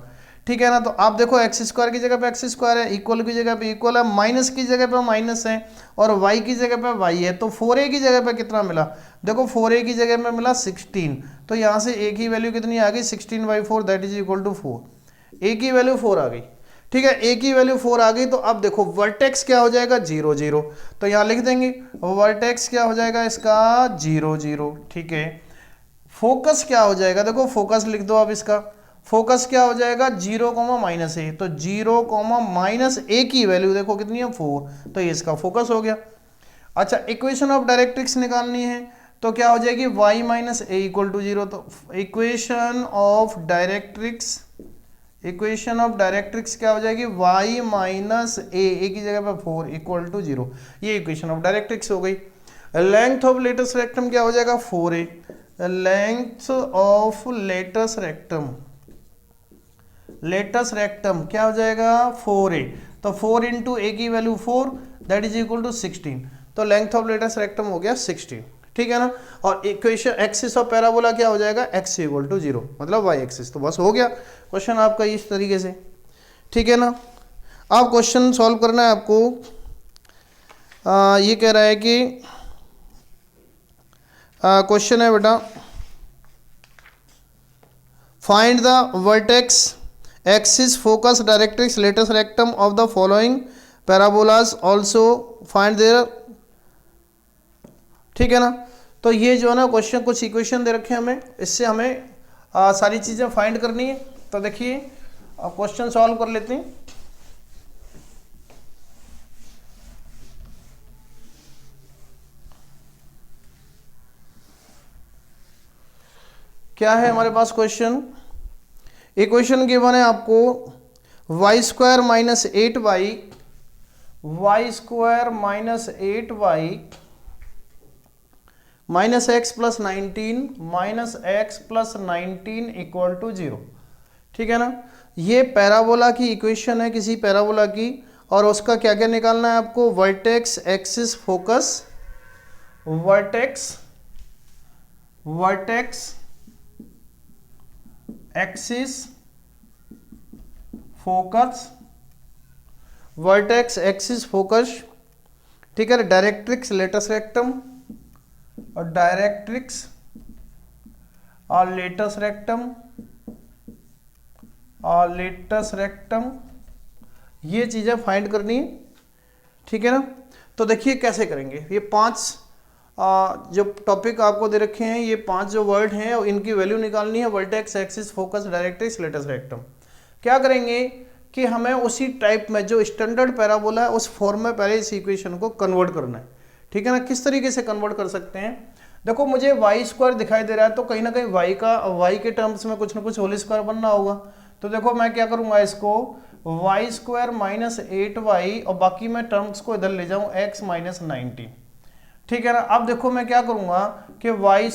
ठीक है ना। तो आप देखो एक्स स्क्वायर की जगह पे एक्स स्क्वायर है, इक्वल की जगह पे इक्वल है, माइनस की जगह पे माइनस है और वाई की जगह पे वाई है। तो 4a की जगह पे कितना मिला, देखो 4a की जगह में मिला 16, तो यहाँ से a की वैल्यू कितनी आ गई, 16/4 that is equal to 4, a की वैल्यू 4 आ गई, ठीक है, a की वैल्यू 4 आ गई। तो अब देखो वर्टेक्स क्या हो जाएगा, 0 0, तो यहाँ लिख देंगे वर्टेक्स क्या हो जाएगा इसका 0 0, ठीक है। फोकस क्या हो जाएगा, देखो फोकस लिख दो, अब इसका फोकस क्या हो जाएगा 0, -a, तो 0, -a की वैल्यू देखो कितनी है 4, तो ये इसका फोकस हो गया। अच्छा इक्वेशन ऑफ डायरेक्ट्रिक्स निकालनी है, तो क्या हो जाएगी y - a इक्वल टू 0। तो इक्वेशन ऑफ डायरेक्ट्रिक्स क्या हो जाएगी y - a की जगह पे 4 इक्वल टू 0, ये इक्वेशन ऑफ डायरेक्ट्रिक्स हो गई। लेंथ ऑफ लेटस रेक्टम क्या हो जाएगा 4a, length of latus rectum क्या हो जाएगा 4a, तो 4 इंटू a की value 4 that is equal to 16, तो लेंथ ऑफ लेटस रेक्टम हो गया 16, ठीक है ना। और इक्वेशन एक्सिस ऑफ पैराबोला क्या हो जाएगा x इक्वल टू 0, मतलब y एक्सिस। तो बस हो गया क्वेश्चन आपका इस तरीके से, ठीक है ना। आप क्वेश्चन सॉल्व करना है आपको, ये कह रहा है कि क्वेश्चन है बेटा find the vertex axis focus directrix latus rectum of the following parabolas also find their, ठीक है ना। तो ये जो है ना क्वेश्चन, कुछ इक्वेशन दे रखे हैं हमें, इससे हमें सारी चीज़ें फाइंड करनी है। तो देखिए क्वेश्चन सॉल्व कर लेते हैं। क्या है हमारे पास क्वेश्चन, इक्वेशन गिवन है आपको y² - 8y, -x + 19 equal to 0, ठीक है ना। ये पैराबोला की इक्वेशन है, किसी पैराबोला की, और उसका क्या क्या निकालना है आपको, vertex axis focus, vertex axis focus, ठीक है, डायरेक्ट्रिक्स लेटस रेक्टम और डायरेक्ट्रिक्स और लेटस रेक्टम, ये चीज़ें फाइंड करनी है, ठीक है ना। तो देखिए कैसे करेंगे, ये 5 जो टॉपिक आपको दे रखे हैं, ये 5 जो वर्ड हैं और इनकी वैल्यू निकालनी है, vertex axis focus directrix latus rectum. क्या करेंगे कि हमें उसी टाइप में जो स्टैंडर्ड पैराबोला है उस फॉर्म में पहले इस इक्वेशन को कन्वर्ट करना है, ठीक है ना। किस तरीके से कन्वर्ट कर सकते हैं, देखो मुझे y² दिखाई दे रहा है, तो कहीं ना कहीं y के टर्म्स में कुछ ना कुछ होल स्क्वायर बनना होगा। तो देखो मैं क्या करूंगा, इसको y² - 8y और बाकी मैं टर्म्स को इधर ले जाऊं x - 19, ठीक है ना। अब देखो मैं क्या करूंगा कि y² -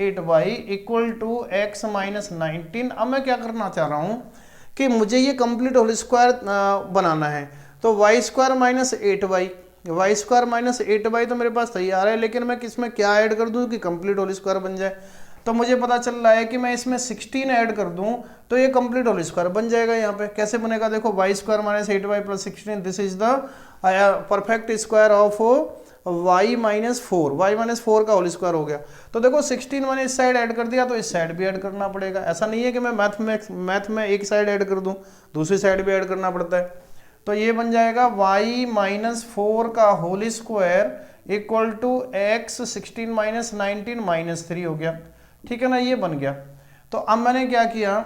8y equal to x - 19। अब मैं क्या करना चाह रहा हूं कि मुझे ये कंप्लीट होल स्क्वायर बनाना है, तो y² - 8y तो मेरे पास तैयार है, लेकिन मैं किसमें क्या ऐड कर दूं कि कंप्लीट होल स्क्वायर बन जाए। तो मुझे पता चल रहा है कि मैं इसमें 16 ऐड कर दूं तो ये कंप्लीट होल स्क्वायर बन जाएगा। यहाँ पे कैसे बनेगा, देखो y² - 8y + 16 this is the perfect square of y minus four का होल स्क्वायर हो गया। तो देखो 16 मैंने इस साइड ऐड कर दिया तो इस साइड भी ऐड करना पड़ेगा। ऐसा नहीं है कि मैं मैथ में एक साइड ऐड कर दूं, दूसरी साइड भी ऐड करना पड़ता है। तो ये बन जाएगा y माइनस 4 का whole square equal to X 16 minus 19 minus 3 हो गया। ठीक है ना, ये बन गया। तो अब मैंने क्या किया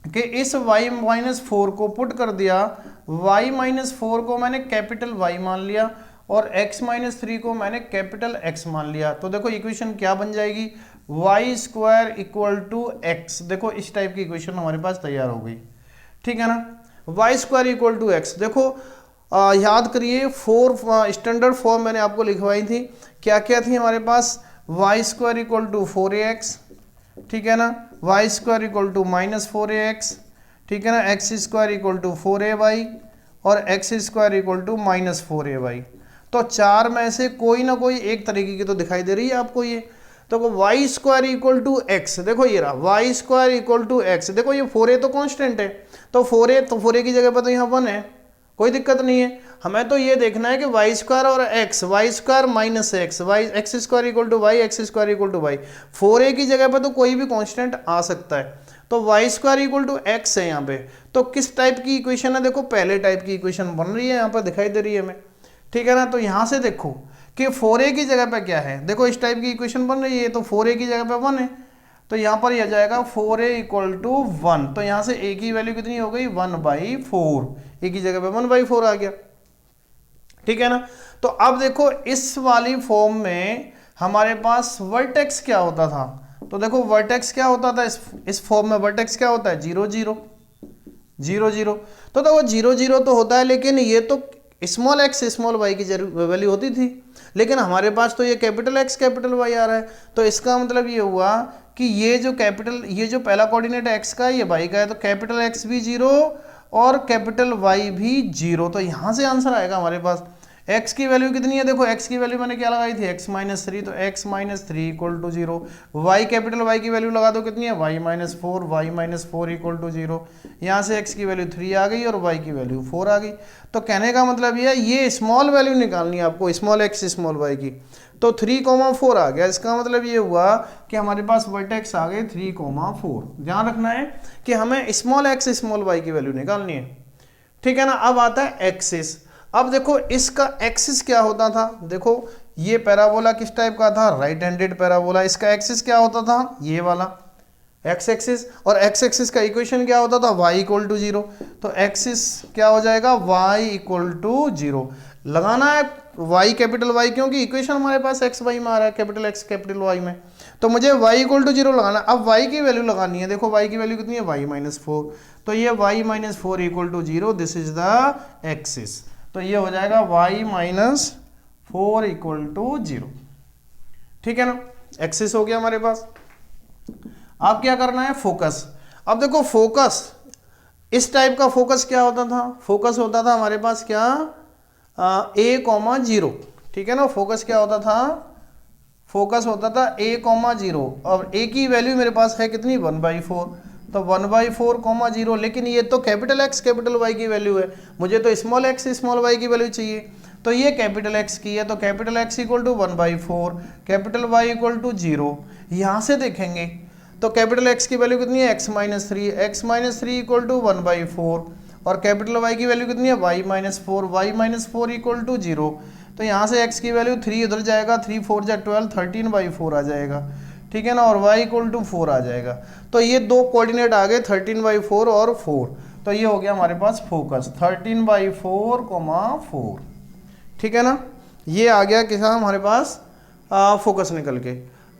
कि इस y माइनस 4 को पुट कर दिया, y माइनस 4 को मैंने कैपिटल Y मान लिया और x माइनस 3 को मैंने कैपिटल X मान लिया। तो देखो इक्वेशन क्या बन जाएगी, y square equal to X. देखो इस टाइप की इक्वेशन हमारे पास तैयार हो गई। ठीक है ना, y square equal to X. देखो याद करिए 4 स्टैंडर्ड फॉर्म मैंने आपको लिखवाई थी, क्या क्या थी हमारे पास, y square equal to 4ax, ठीक है ना, y square equal to minus 4ax, ठीक है ना, x square equal to 4ay और X square equal to minus 4ay। तो चार में से कोई ना कोई एक तरीके की तो दिखाई दे रही है आपको ये। तो y square equal to X, देखो ये रहा y square equal to X. देखो ये 4a तो कांस्टेंट है, तो 4a की जगह पर तो यहाँ 1 है, कोई दिक्कत नहीं है। हमें तो ये देखना है कि वाई स्क्वायर और X, Y square minus X, Y X square equal to Y, X square equal to Y. 4a की जगह पर तो कोई भी कांस्टेंट आ सकता है। तो Y square equal to X है यहाँ पे। तो किस टाइप की इक्वेशन है, देखो पहले टाइप की इक्वेशन बन रही है, यहाँ पर दिखाई दे रही है हमें। ठीक है ना, तो यहाँ से देखो कि 4a की जगह पे क्या है, देखो इस टाइप की इक्वेशन बन रही है, तो 4a की जगह पे 1 है, तो यहाँ पर यह जाएगा 4a इक्वल टू 1। तो यहाँ से a की वैल्यू कितनी हो गई, 1/4, a की जगह पे 1/4 आ गया। ठीक है ना, तो अब देखो इस वाली फॉर्म में हमारे पास वर्टेक्स क्या होता था, तो देखो वर्टेक्स क्या होता था इस फॉर्म में, वर्टेक्स क्या होता है, 0 0 0 0। तो देखो 0 0 तो होता है, लेकिन ये तो स्मॉल एक्स स्मॉल वाई की वैल्यू होती थी, लेकिन हमारे पास तो ये कैपिटल एक्स कैपिटल वाई आ रहा है। तो इसका मतलब ये हुआ कि ये जो पहला कोऑर्डिनेट एक्स का है ये वाई का है, तो कैपिटल एक्स भी 0 और कैपिटल वाई भी 0। तो यहाँ से आंसर आएगा हमारे पास। x की वैल्यू कितनी है, देखो x की वैल्यू मैंने क्या लगाई थी, x माइनस 3, तो x minus 3 equal to 0। y capital y की वैल्यू लगा दो, कितनी है, y minus 4, y minus 4 equal to 0। यहाँ से x की वैल्यू 3 आ गई और y की वैल्यू 4 आ गई। तो कहने का मतलब ये स्मॉल वैल्यू निकालनी है आपको, स्मॉल x स्मॉल y की। तो 3,4 आ गया। इसका मतलब ये हुआ कि हमारे पास वर्टेक्स आ गए 3,4। ध्यान रखना है कि हमें स्मॉल x स्मॉल y की वैल्यू निकालनी है। ठीक है ना, अब आता है एक्सिस। अब देखो इसका एक्सिस क्या होता था, देखो ये पैराबोला किस टाइप का था, राइट हैंडेड पैराबोला। इसका एक्सिस क्या होता था, ये वाला एक्स एक्सिस, और एक्स एक्सिस का इक्वेशन क्या होता था, y इक्वल टू 0। तो एक्सिस क्या हो जाएगा, y इक्वल टू 0। लगाना है y कैपिटल Y, क्योंकि इक्वेशन हमारे पास एक्स वाई में आ रहा है, कैपिटल एक्स कैपिटल वाई में, तो मुझे y इक्वल टू 0 लगाना। अब y की वैल्यू लगानी है, देखो y की वैल्यू कितनी है, y माइनस 4। तो ये y minus 4 equal to 0, this is the axis. तो ये हो जाएगा y माइनस 4 इक्वल टू 0। ठीक है ना, एक्सिस हो गया हमारे पास। अब क्या करना है, फोकस। अब देखो फोकस, इस टाइप का फोकस क्या होता था, फोकस होता था हमारे पास क्या, a,0। ठीक है ना, फोकस क्या होता था, फोकस होता था a,0 और a की वैल्यू मेरे पास है कितनी, 1/4। तो 1/4, 0। लेकिन ये तो कैपिटल एक्स कैपिटल वाई की वैल्यू है, मुझे तो स्मॉल एक्स स्मॉल वाई की वैल्यू चाहिए। तो ये कैपिटल एक्स की है, तो capital X equal to 1/4, capital Y equal to 0। यहाँ से देखेंगे तो कैपिटल एक्स की वैल्यू कितनी है, X minus 3, X minus 3 equal to 1/4, और कैपिटल वाई की वैल्यू कितनी है, Y minus 4, Y minus 4 equal to 0। तो यहाँ से एक्स की वैल्यू 3 उधर जाएगा, 3 4 जा 12, 13/4 आ जाएगा। ठीक है ना, और y इक्वल टू 4 आ जाएगा। तो ये दो कोऑर्डिनेट आ गए, 13/4 और 4। तो ये हो गया हमारे पास फोकस, 13/4, 4। ठीक है ना, ये आ गया किसा हमारे पास फोकस निकल के।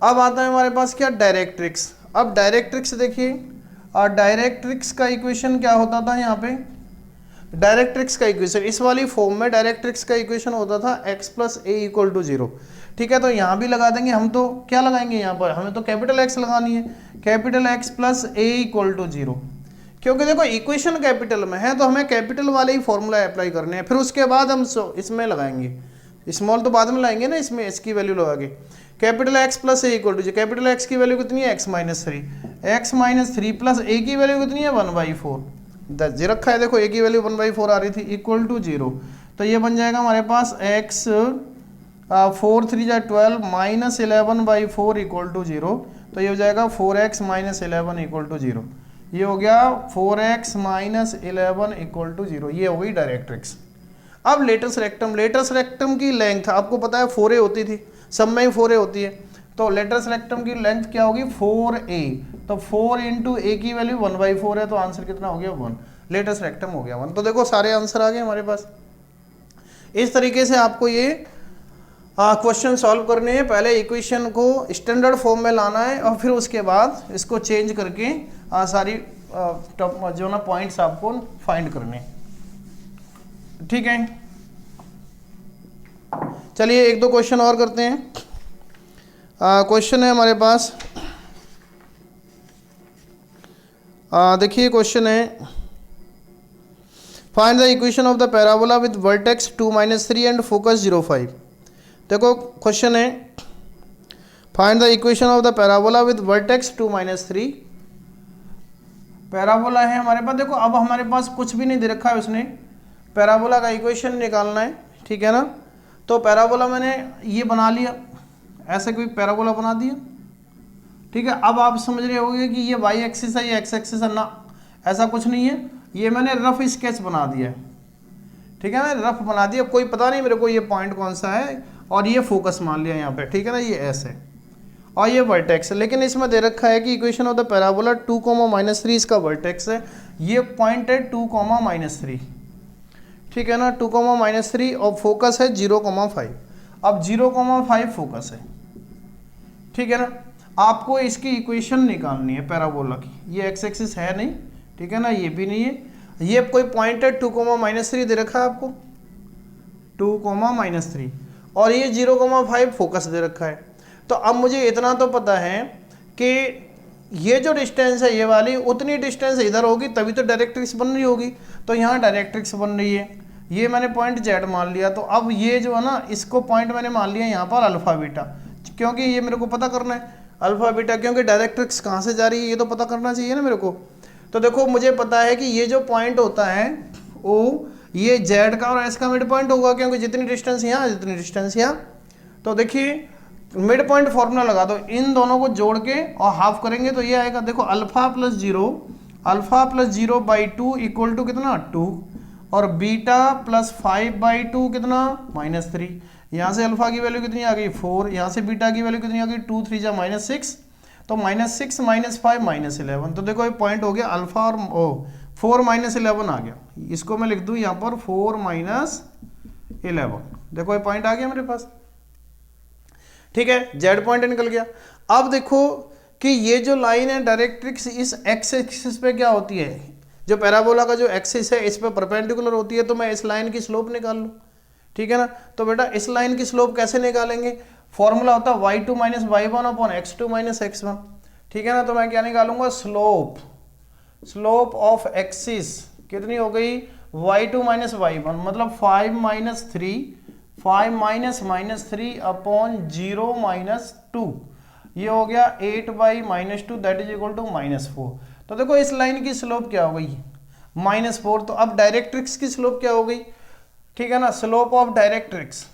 अब आता है हमारे पास क्या, डायरेक्ट्रिक्स। अब डायरेक्ट्रिक्स देखिए, डायरेक्ट्रिक्स का इक्वेशन क्या होता था यहाँ पे, डायरेक्ट्रिक्स का इक्वेशन इस वाली फॉर्म में डायरेक्ट्रिक्स का इक्वेशन होता था x plus A equal to 0। ठीक है, तो यहाँ भी लगा देंगे हम, तो क्या लगाएंगे यहाँ पर, हमें तो कैपिटल एक्स लगानी है, capital X plus A equal to 0। क्योंकि देखो इक्वेशन कैपिटल में है तो हमें कैपिटल वाले ही फॉर्मूला अप्लाई करने हैं, फिर उसके बाद हम इसमें लगाएंगे, स्मॉल तो बाद में लाएंगे ना, इसमें इसकी वैल्यू लगा के। Capital X plus A equal to 0, capital X की वैल्यू कितनी है, X minus 3, X minus 3 plus A की वैल्यू कितनी है, 1/4। जी रखा है, देखो ए की वैल्यू 1/4 आ रही थी, इक्वल टू 0। तो ये बन जाएगा हमारे पास x 4 3 जा 12 माइनस 11/4 इक्वल टू 0, तो ये हो जाएगा 4x माइनस 11 इक्वल टू 0। ये हो गया 4x माइनस 11 इक्वल टू 0, ये हो गई डायरेक्ट्रिक्स। अब लेटस रेक्टम, लेटस रेक्टम की लेंथ आपको पता है 4a होती थी, सब में ही 4a होती है, तो लेटस रेक्टम की लेंथ क्या होगी 4a, तो 4 इंटू ए की वैल्यू 1/4 है, तो आंसर कितना हो गया 1, लेटस रेक्टम हो गया 1। तो देखो सारे आंसर आ गए हमारे पास। इस तरीके से आपको ये क्वेश्चन सॉल्व करने हैं। पहले इक्वेशन को स्टैंडर्ड फॉर्म में लाना है और फिर उसके बाद इसको चेंज करके सारी जो ना पॉइंट्स आपको फाइंड करने हैं, ठीक है। चलिए एक दो क्वेश्चन और करते हैं। क्वेश्चन है हमारे पास, देखिए क्वेश्चन है, find the equation of the parabola with vertex 2 - 3 and focus 0,5। देखो क्वेश्चन है, find the equation of the parabola with vertex 2 - 3। Parabola है हमारे पास, देखो अब हमारे पास कुछ भी नहीं दे रखा है, उसने पैराबोला का इक्वेशन निकालना है, ठीक है ना। तो पैराबोला मैंने ये बना लिया, ऐसे कोई पैराबोला बना दिया, ठीक है। अब आप समझ रहे होंगे कि ये वाई एक्सिस है, ये एक्स एक्सिस है, ना ऐसा कुछ नहीं है, ये मैंने रफ स्केच बना दिया है, ठीक है ना, रफ बना दिया, कोई पता नहीं मेरे को ये पॉइंट कौन सा है, और ये फोकस मान लिया यहाँ पे, ठीक है ना, ये एस है और ये वर्टेक्स है। लेकिन इसमें दे रखा है कि इक्वेशन ऑफ द पैराबोला 2, -3 इसका वर्टेक्स है, ये पॉइंट है 2, -3, ठीक है ना, 2, -3 और फोकस है 0,5। अब 0,5 फोकस है, ठीक है ना। आपको इसकी इक्वेशन निकालनी है पैराबोला की, ये एक्स एक्सिस है नहीं, ठीक है ना, ये भी नहीं है, ये कोई पॉइंट है 2, -3 दे रखा है आपको, 2, -3 और ये 0,5 फोकस दे रखा है। तो अब मुझे इतना तो पता है कि ये जो डिस्टेंस है ये वाली, उतनी डिस्टेंस इधर होगी तभी तो डायरेक्ट्रिक्स बन रही होगी, तो यहाँ डायरेक्ट्रिक्स बन रही है, ये मैंने पॉइंट जेड मान लिया। तो अब ये जो है ना, इसको पॉइंट मैंने मान लिया यहाँ पर अल्फा बीटा, क्योंकि ये मेरे को पता करना है अल्फा बीटा, क्योंकि डायरेक्ट्रिक्स कहाँ से जा रही है ये तो पता करना चाहिए ना मेरे को। तो देखो मुझे पता है कि ये जो पॉइंट होता है वो ये जेड का और एस का मिड पॉइंट होगा, क्योंकि जितनी डिस्टेंस यहाँ जितनी डिस्टेंस यहाँ। तो देखिए मिड पॉइंट फॉर्मूला लगा दो, इन दोनों को जोड़ के और हाफ करेंगे तो ये आएगा, देखो अल्फा प्लस 0/2 इक्वल टू कितना 2, और बीटा प्लस 5/2 कितना -3। यहाँ से अल्फा की वैल्यू कितनी आ गई 4, यहाँ से बीटा की वैल्यू कितनी आ गई 2 3 जा -6, तो -6 -5 -11। तो देखो ये पॉइंट हो गया अल्फा और 4 -11 आ गया, इसको मैं लिख दूँ यहाँ पर 4 -11। देखो ये पॉइंट आ गया मेरे पास, ठीक है, जेड पॉइंट निकल गया। अब देखो कि ये जो लाइन है डायरेक्ट्रिक्स इस एक्स एक्सिस पे क्या होती है, जो पैराबोला का जो एक्सिस है इस पे परपेंडिकुलर होती है, तो मैं इस लाइन की स्लोप निकाल लूँ, ठीक है ना। तो बेटा इस लाइन की स्लोप कैसे निकालेंगे, फॉर्मूला होता है y2 - y1 upon x2 - x1, ठीक है ना। तो मैं क्या निकालूंगा, स्लोप ऑफ एक्सिस कितनी हो गई y2 - y1, मतलब 5 - 3 अपॉन 0 - 2, ये हो गया 8/-2 दैट इज इक्वल टू -4। तो देखो इस लाइन की स्लोप क्या हो गई -4। तो अब डायरेक्ट्रिक्स की स्लोप क्या हो गई, ठीक है ना, स्लोप ऑफ डायरेक्ट्रिक्स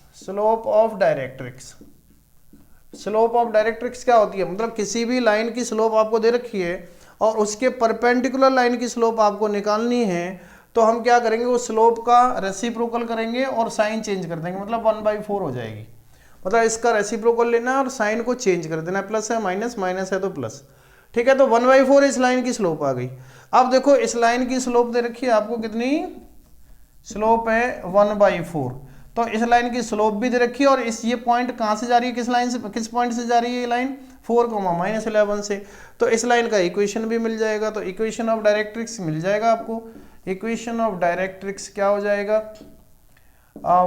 क्या होती है, मतलब किसी भी लाइन की स्लोप आपको दे रखी है और उसके परपेंडिकुलर लाइन की स्लोप आपको निकालनी है, तो हम क्या करेंगे, वो स्लोप का रेसिप्रोकल करेंगे और साइन चेंज कर देंगे, मतलब 1/4 हो जाएगी। मतलब इसका रेसिप्रोकल लेना है और साइन को चेंज कर देना, प्लस है माइनस, माइनस है तो प्लस, ठीक है। तो 1/4 इस लाइन की स्लोप आ गई। अब देखो इस लाइन की स्लोप दे रखी है आपको, कितनी स्लोप है 1/4, तो इस लाइन की स्लोप भी दे रखी है और इस ये पॉइंट कहाँ से जा रही है, किस लाइन से, किस पॉइंट से जा रही है ये लाइन 4, -11 से। तो इस लाइन का इक्वेशन भी मिल जाएगा, तो इक्वेशन ऑफ डायरेक्ट्रिक्स मिल जाएगा आपको। इक्वेशन ऑफ डायरेक्ट्रिक्स क्या हो जाएगा,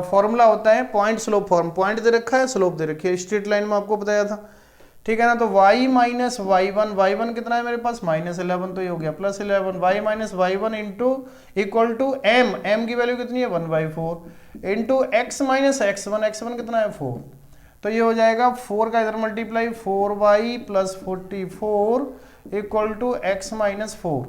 फॉर्मूला होता है पॉइंट स्लोप फॉर्म, पॉइंट दे रखा है स्लोप दे रखी है, स्ट्रेट लाइन में आपको बताया था, ठीक है ना। तो y - y1 कितना है मेरे पास -11, तो ये हो गया +11, y - y1 into equal to m की वैल्यू कितनी है 1/4 इंटू x - x1 कितना है 4, तो ये हो जाएगा 4 का इधर multiply 4y + 44 equal to x - 4,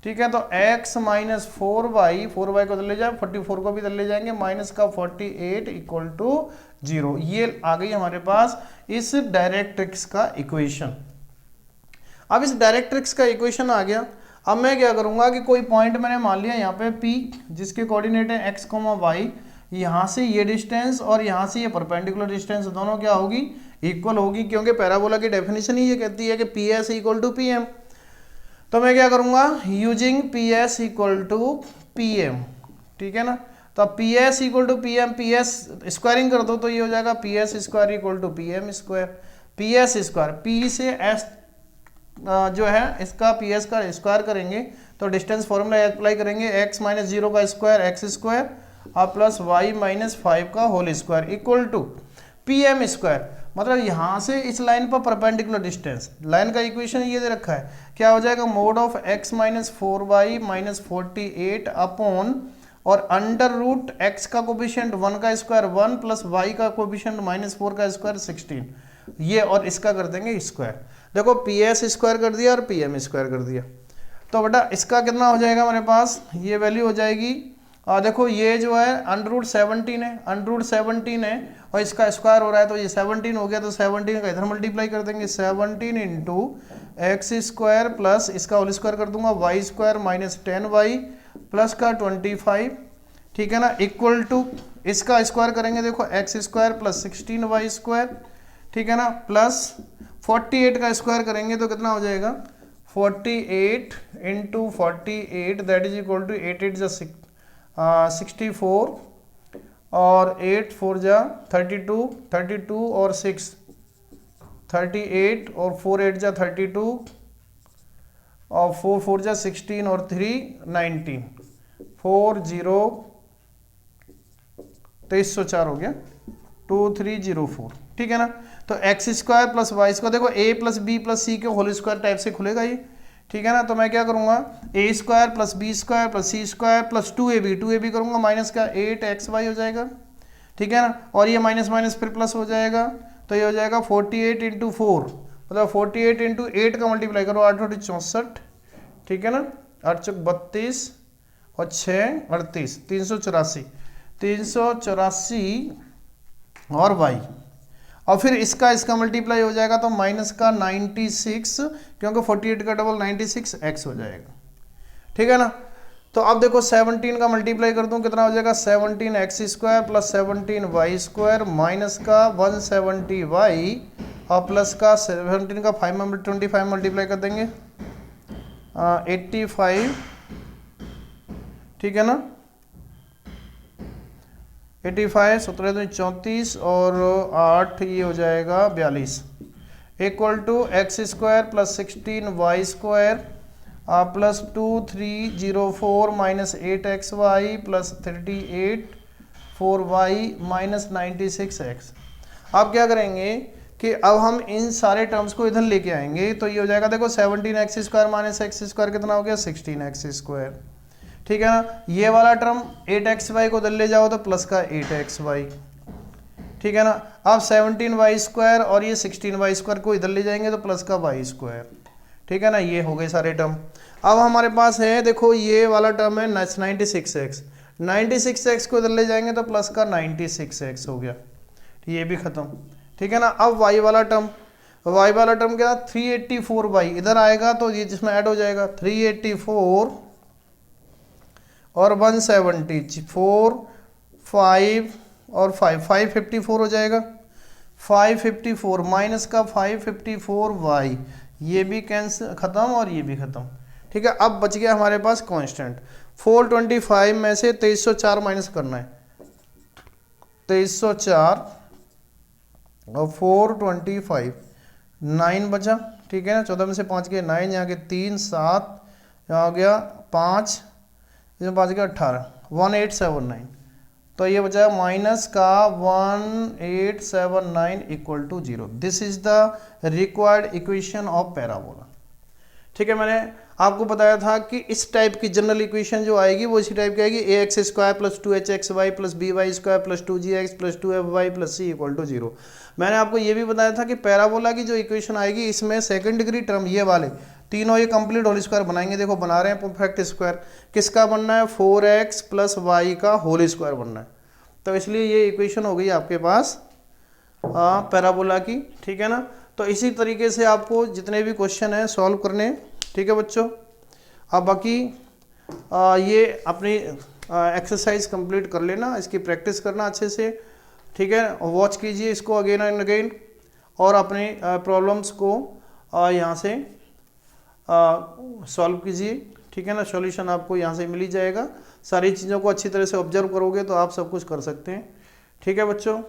ठीक है, तो x माइनस 4y, 4y को इधर ले जाए, 44 को भी इधर ले जाएंगे, माइनस का 48 इक्वल टू 0। ये आ गई हमारे पास इस डायरेक्ट्रिक्स का इक्वेशन। अब इस डायरेक्ट्रिक्स का इक्वेशन आ गया। अब मैं क्या करूंगा कि कोई पॉइंट मैंने मान लिया यहाँ पे P, जिसके कोऑर्डिनेट है x, y, यहाँ से ये डिस्टेंस और यहाँ से ये परपेंडिकुलर डिस्टेंस दोनों क्या होगी, इक्वल होगी, क्योंकि पैराबोला की डेफिनेशन ही ये कहती है कि PS इक्वल टू PM। तो मैं क्या करूंगा, using PS equal to PM, ठीक है ना। तो अब PS equal to PM, PS squaring कर दो तो ये हो जाएगा PS square equal to PM square. PS square, P से S जो है इसका PS का स्क्वायर करेंगे तो डिस्टेंस फॉर्मूला अप्लाई करेंगे, x माइनस 0 का स्क्वायर x स्क्वायर और प्लस y माइनस 5 का whole square equal to PM square. मतलब यहाँ से इस लाइन पर परपेंडिकुलर डिस्टेंस, लाइन का इक्वेशन ये दे रखा है, क्या हो जाएगा, mod of x minus 4y minus 48 upon और अंडर रूट x का कोफिशिएंट 1 का स्क्वायर 1 प्लस y का कोफिशिएंट माइनस 4 का स्क्वायर 16, ये और इसका कर देंगे स्क्वायर। देखो PS स्क्वायर कर दिया और PM स्क्वायर कर दिया, तो बेटा इसका कितना हो जाएगा हमारे पास, ये वैल्यू हो जाएगी, और देखो ये जो है अंडर रूट 17 है, अंडर रूट 17 है और इसका स्क्वायर हो रहा है, तो ये 17 हो गया, तो 17 का इधर मल्टीप्लाई कर देंगे, 17 इंटू एक्स स्क्वायर प्लस इसका होल स्क्वायर कर दूंगा Y square minus 10y plus का 25, ठीक है ना, इक्वल टू इसका स्क्वायर करेंगे, देखो x square plus 16y square, ठीक है ना, प्लस 48 का स्क्वायर करेंगे तो कितना हो जाएगा, 48 into 48 that is equal to 8 8 जा 64 और 8 4 जा 32, 32 और 6 38 और 4 8 जा 32 और 4 4 जा 16 और 3 19 4 0 2304 हो गया 2304, ठीक है ना। तो X square plus Y square, देखो a plus B plus C के होल स्क्वायर टाइप से खुलेगा ये, ठीक है ना। तो मैं क्या करूंगा, a square plus B square plus C square plus 2ab करूंगा, माइनस का 8xy हो जाएगा, ठीक है ना, और ये माइनस माइनस फिर प्लस हो जाएगा, तो ये हो जाएगा 48 इंटू 4, मतलब 48 इंटू 8 का मल्टीप्लाई करो 8 8 64, ठीक है ना, 8 चौक 32 और 6 38 384 और y, और फिर इसका मल्टीप्लाई हो जाएगा तो माइनस का 96, क्योंकि 48 का डबल 96x हो जाएगा, ठीक है ना। तो अब देखो 17 का मल्टीप्लाई कर दूं कितना हो जाएगा, 17x square plus 17y square minus का 170y और प्लस का 17 का 525 मल्टीप्लाई कर देंगे 85, ठीक है ना, 85 17 तो 34 और 8 ये हो जाएगा 42 equal to X square plus 16y square plus 2304 minus 8xy plus 38 4y minus 96x। अब क्या करेंगे कि अब हम इन सारे टर्म्स को इधर लेके आएंगे, तो ये हो जाएगा, देखो 17x square minus x square कितना हो गया, 16x स्क्वायर, ठीक है ना। ये वाला टर्म 8xy को इधर ले जाओ तो प्लस का 8xy, ठीक है ना। अब 17y स्क्वायर और ये 16y स्क्वायर को इधर ले जाएंगे तो प्लस का y स्क्वायर, ठीक है ना। ये हो गए सारे टर्म। अब हमारे पास है, देखो ये वाला टर्म है 96x, 96x को इधर ले जाएंगे तो प्लस का 96x हो गया, ये भी खत्म, ठीक है ना। अब y वाला टर्म क्या, 384y इधर आएगा तो ये जिसमें ऐड हो जाएगा 384 और 170 4 5 और 554 हो जाएगा, 554 माइनस का 554y, ये भी कैंसिल खत्म और ये भी खत्म, ठीक है। अब बच गया हमारे पास कांस्टेंट, 425 में से 2304 माइनस करना है, 2304 और 425 9 बचा, ठीक है ना, 14 में से 5 गए 9, यहाँ के 3 7, यहाँ हो गया 5, इसमें 5 गया 18 1879, तो ये बचा माइनस का 1879 equal to 0। This is the required equation of parabola, ठीक है। मैंने आपको बताया था कि इस टाइप की जनरल इक्वेशन जो आएगी वो इसी टाइप की आएगी, ax square plus 2hxy plus by square plus 2gx plus 2fy plus c equal to 0। मैंने आपको ये भी बताया था कि पैराबोला की जो इक्वेशन आएगी इसमें सेकंड डिग्री टर्म ये वाले तीनों ये कंप्लीट होल स्क्वायर बनाएंगे। देखो बना रहे हैं परफेक्ट स्क्वायर। किसका बनना है? 4x प्लस वाई का होल स्क्वायर बनना है। तो इसलिए ये इक्वेशन हो गई आपके पास पैराबोला की, ठीक है ना। तो इसी तरीके से आपको जितने भी क्वेश्चन हैं सॉल्व करने, ठीक है बच्चों। अब बाकी ये अपनी एक्सरसाइज कंप्लीट कर लेना, इसकी प्रैक्टिस करना अच्छे से, ठीक है। वॉच कीजिए इसको अगेन एंड अगेन और अपने प्रॉब्लम्स को यहाँ से सॉल्व कीजिए, ठीक है ना। सॉल्यूशन आपको यहाँ से मिल ही जाएगा। सारी चीज़ों को अच्छी तरह से ऑब्जर्व करोगे तो आप सब कुछ कर सकते हैं, ठीक है बच्चों।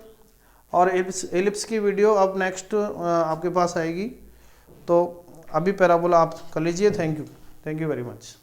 और एलिप्स की वीडियो अब नेक्स्ट आपके पास आएगी। तो अभी पैराबोला आप कर लीजिए। Thank you very much.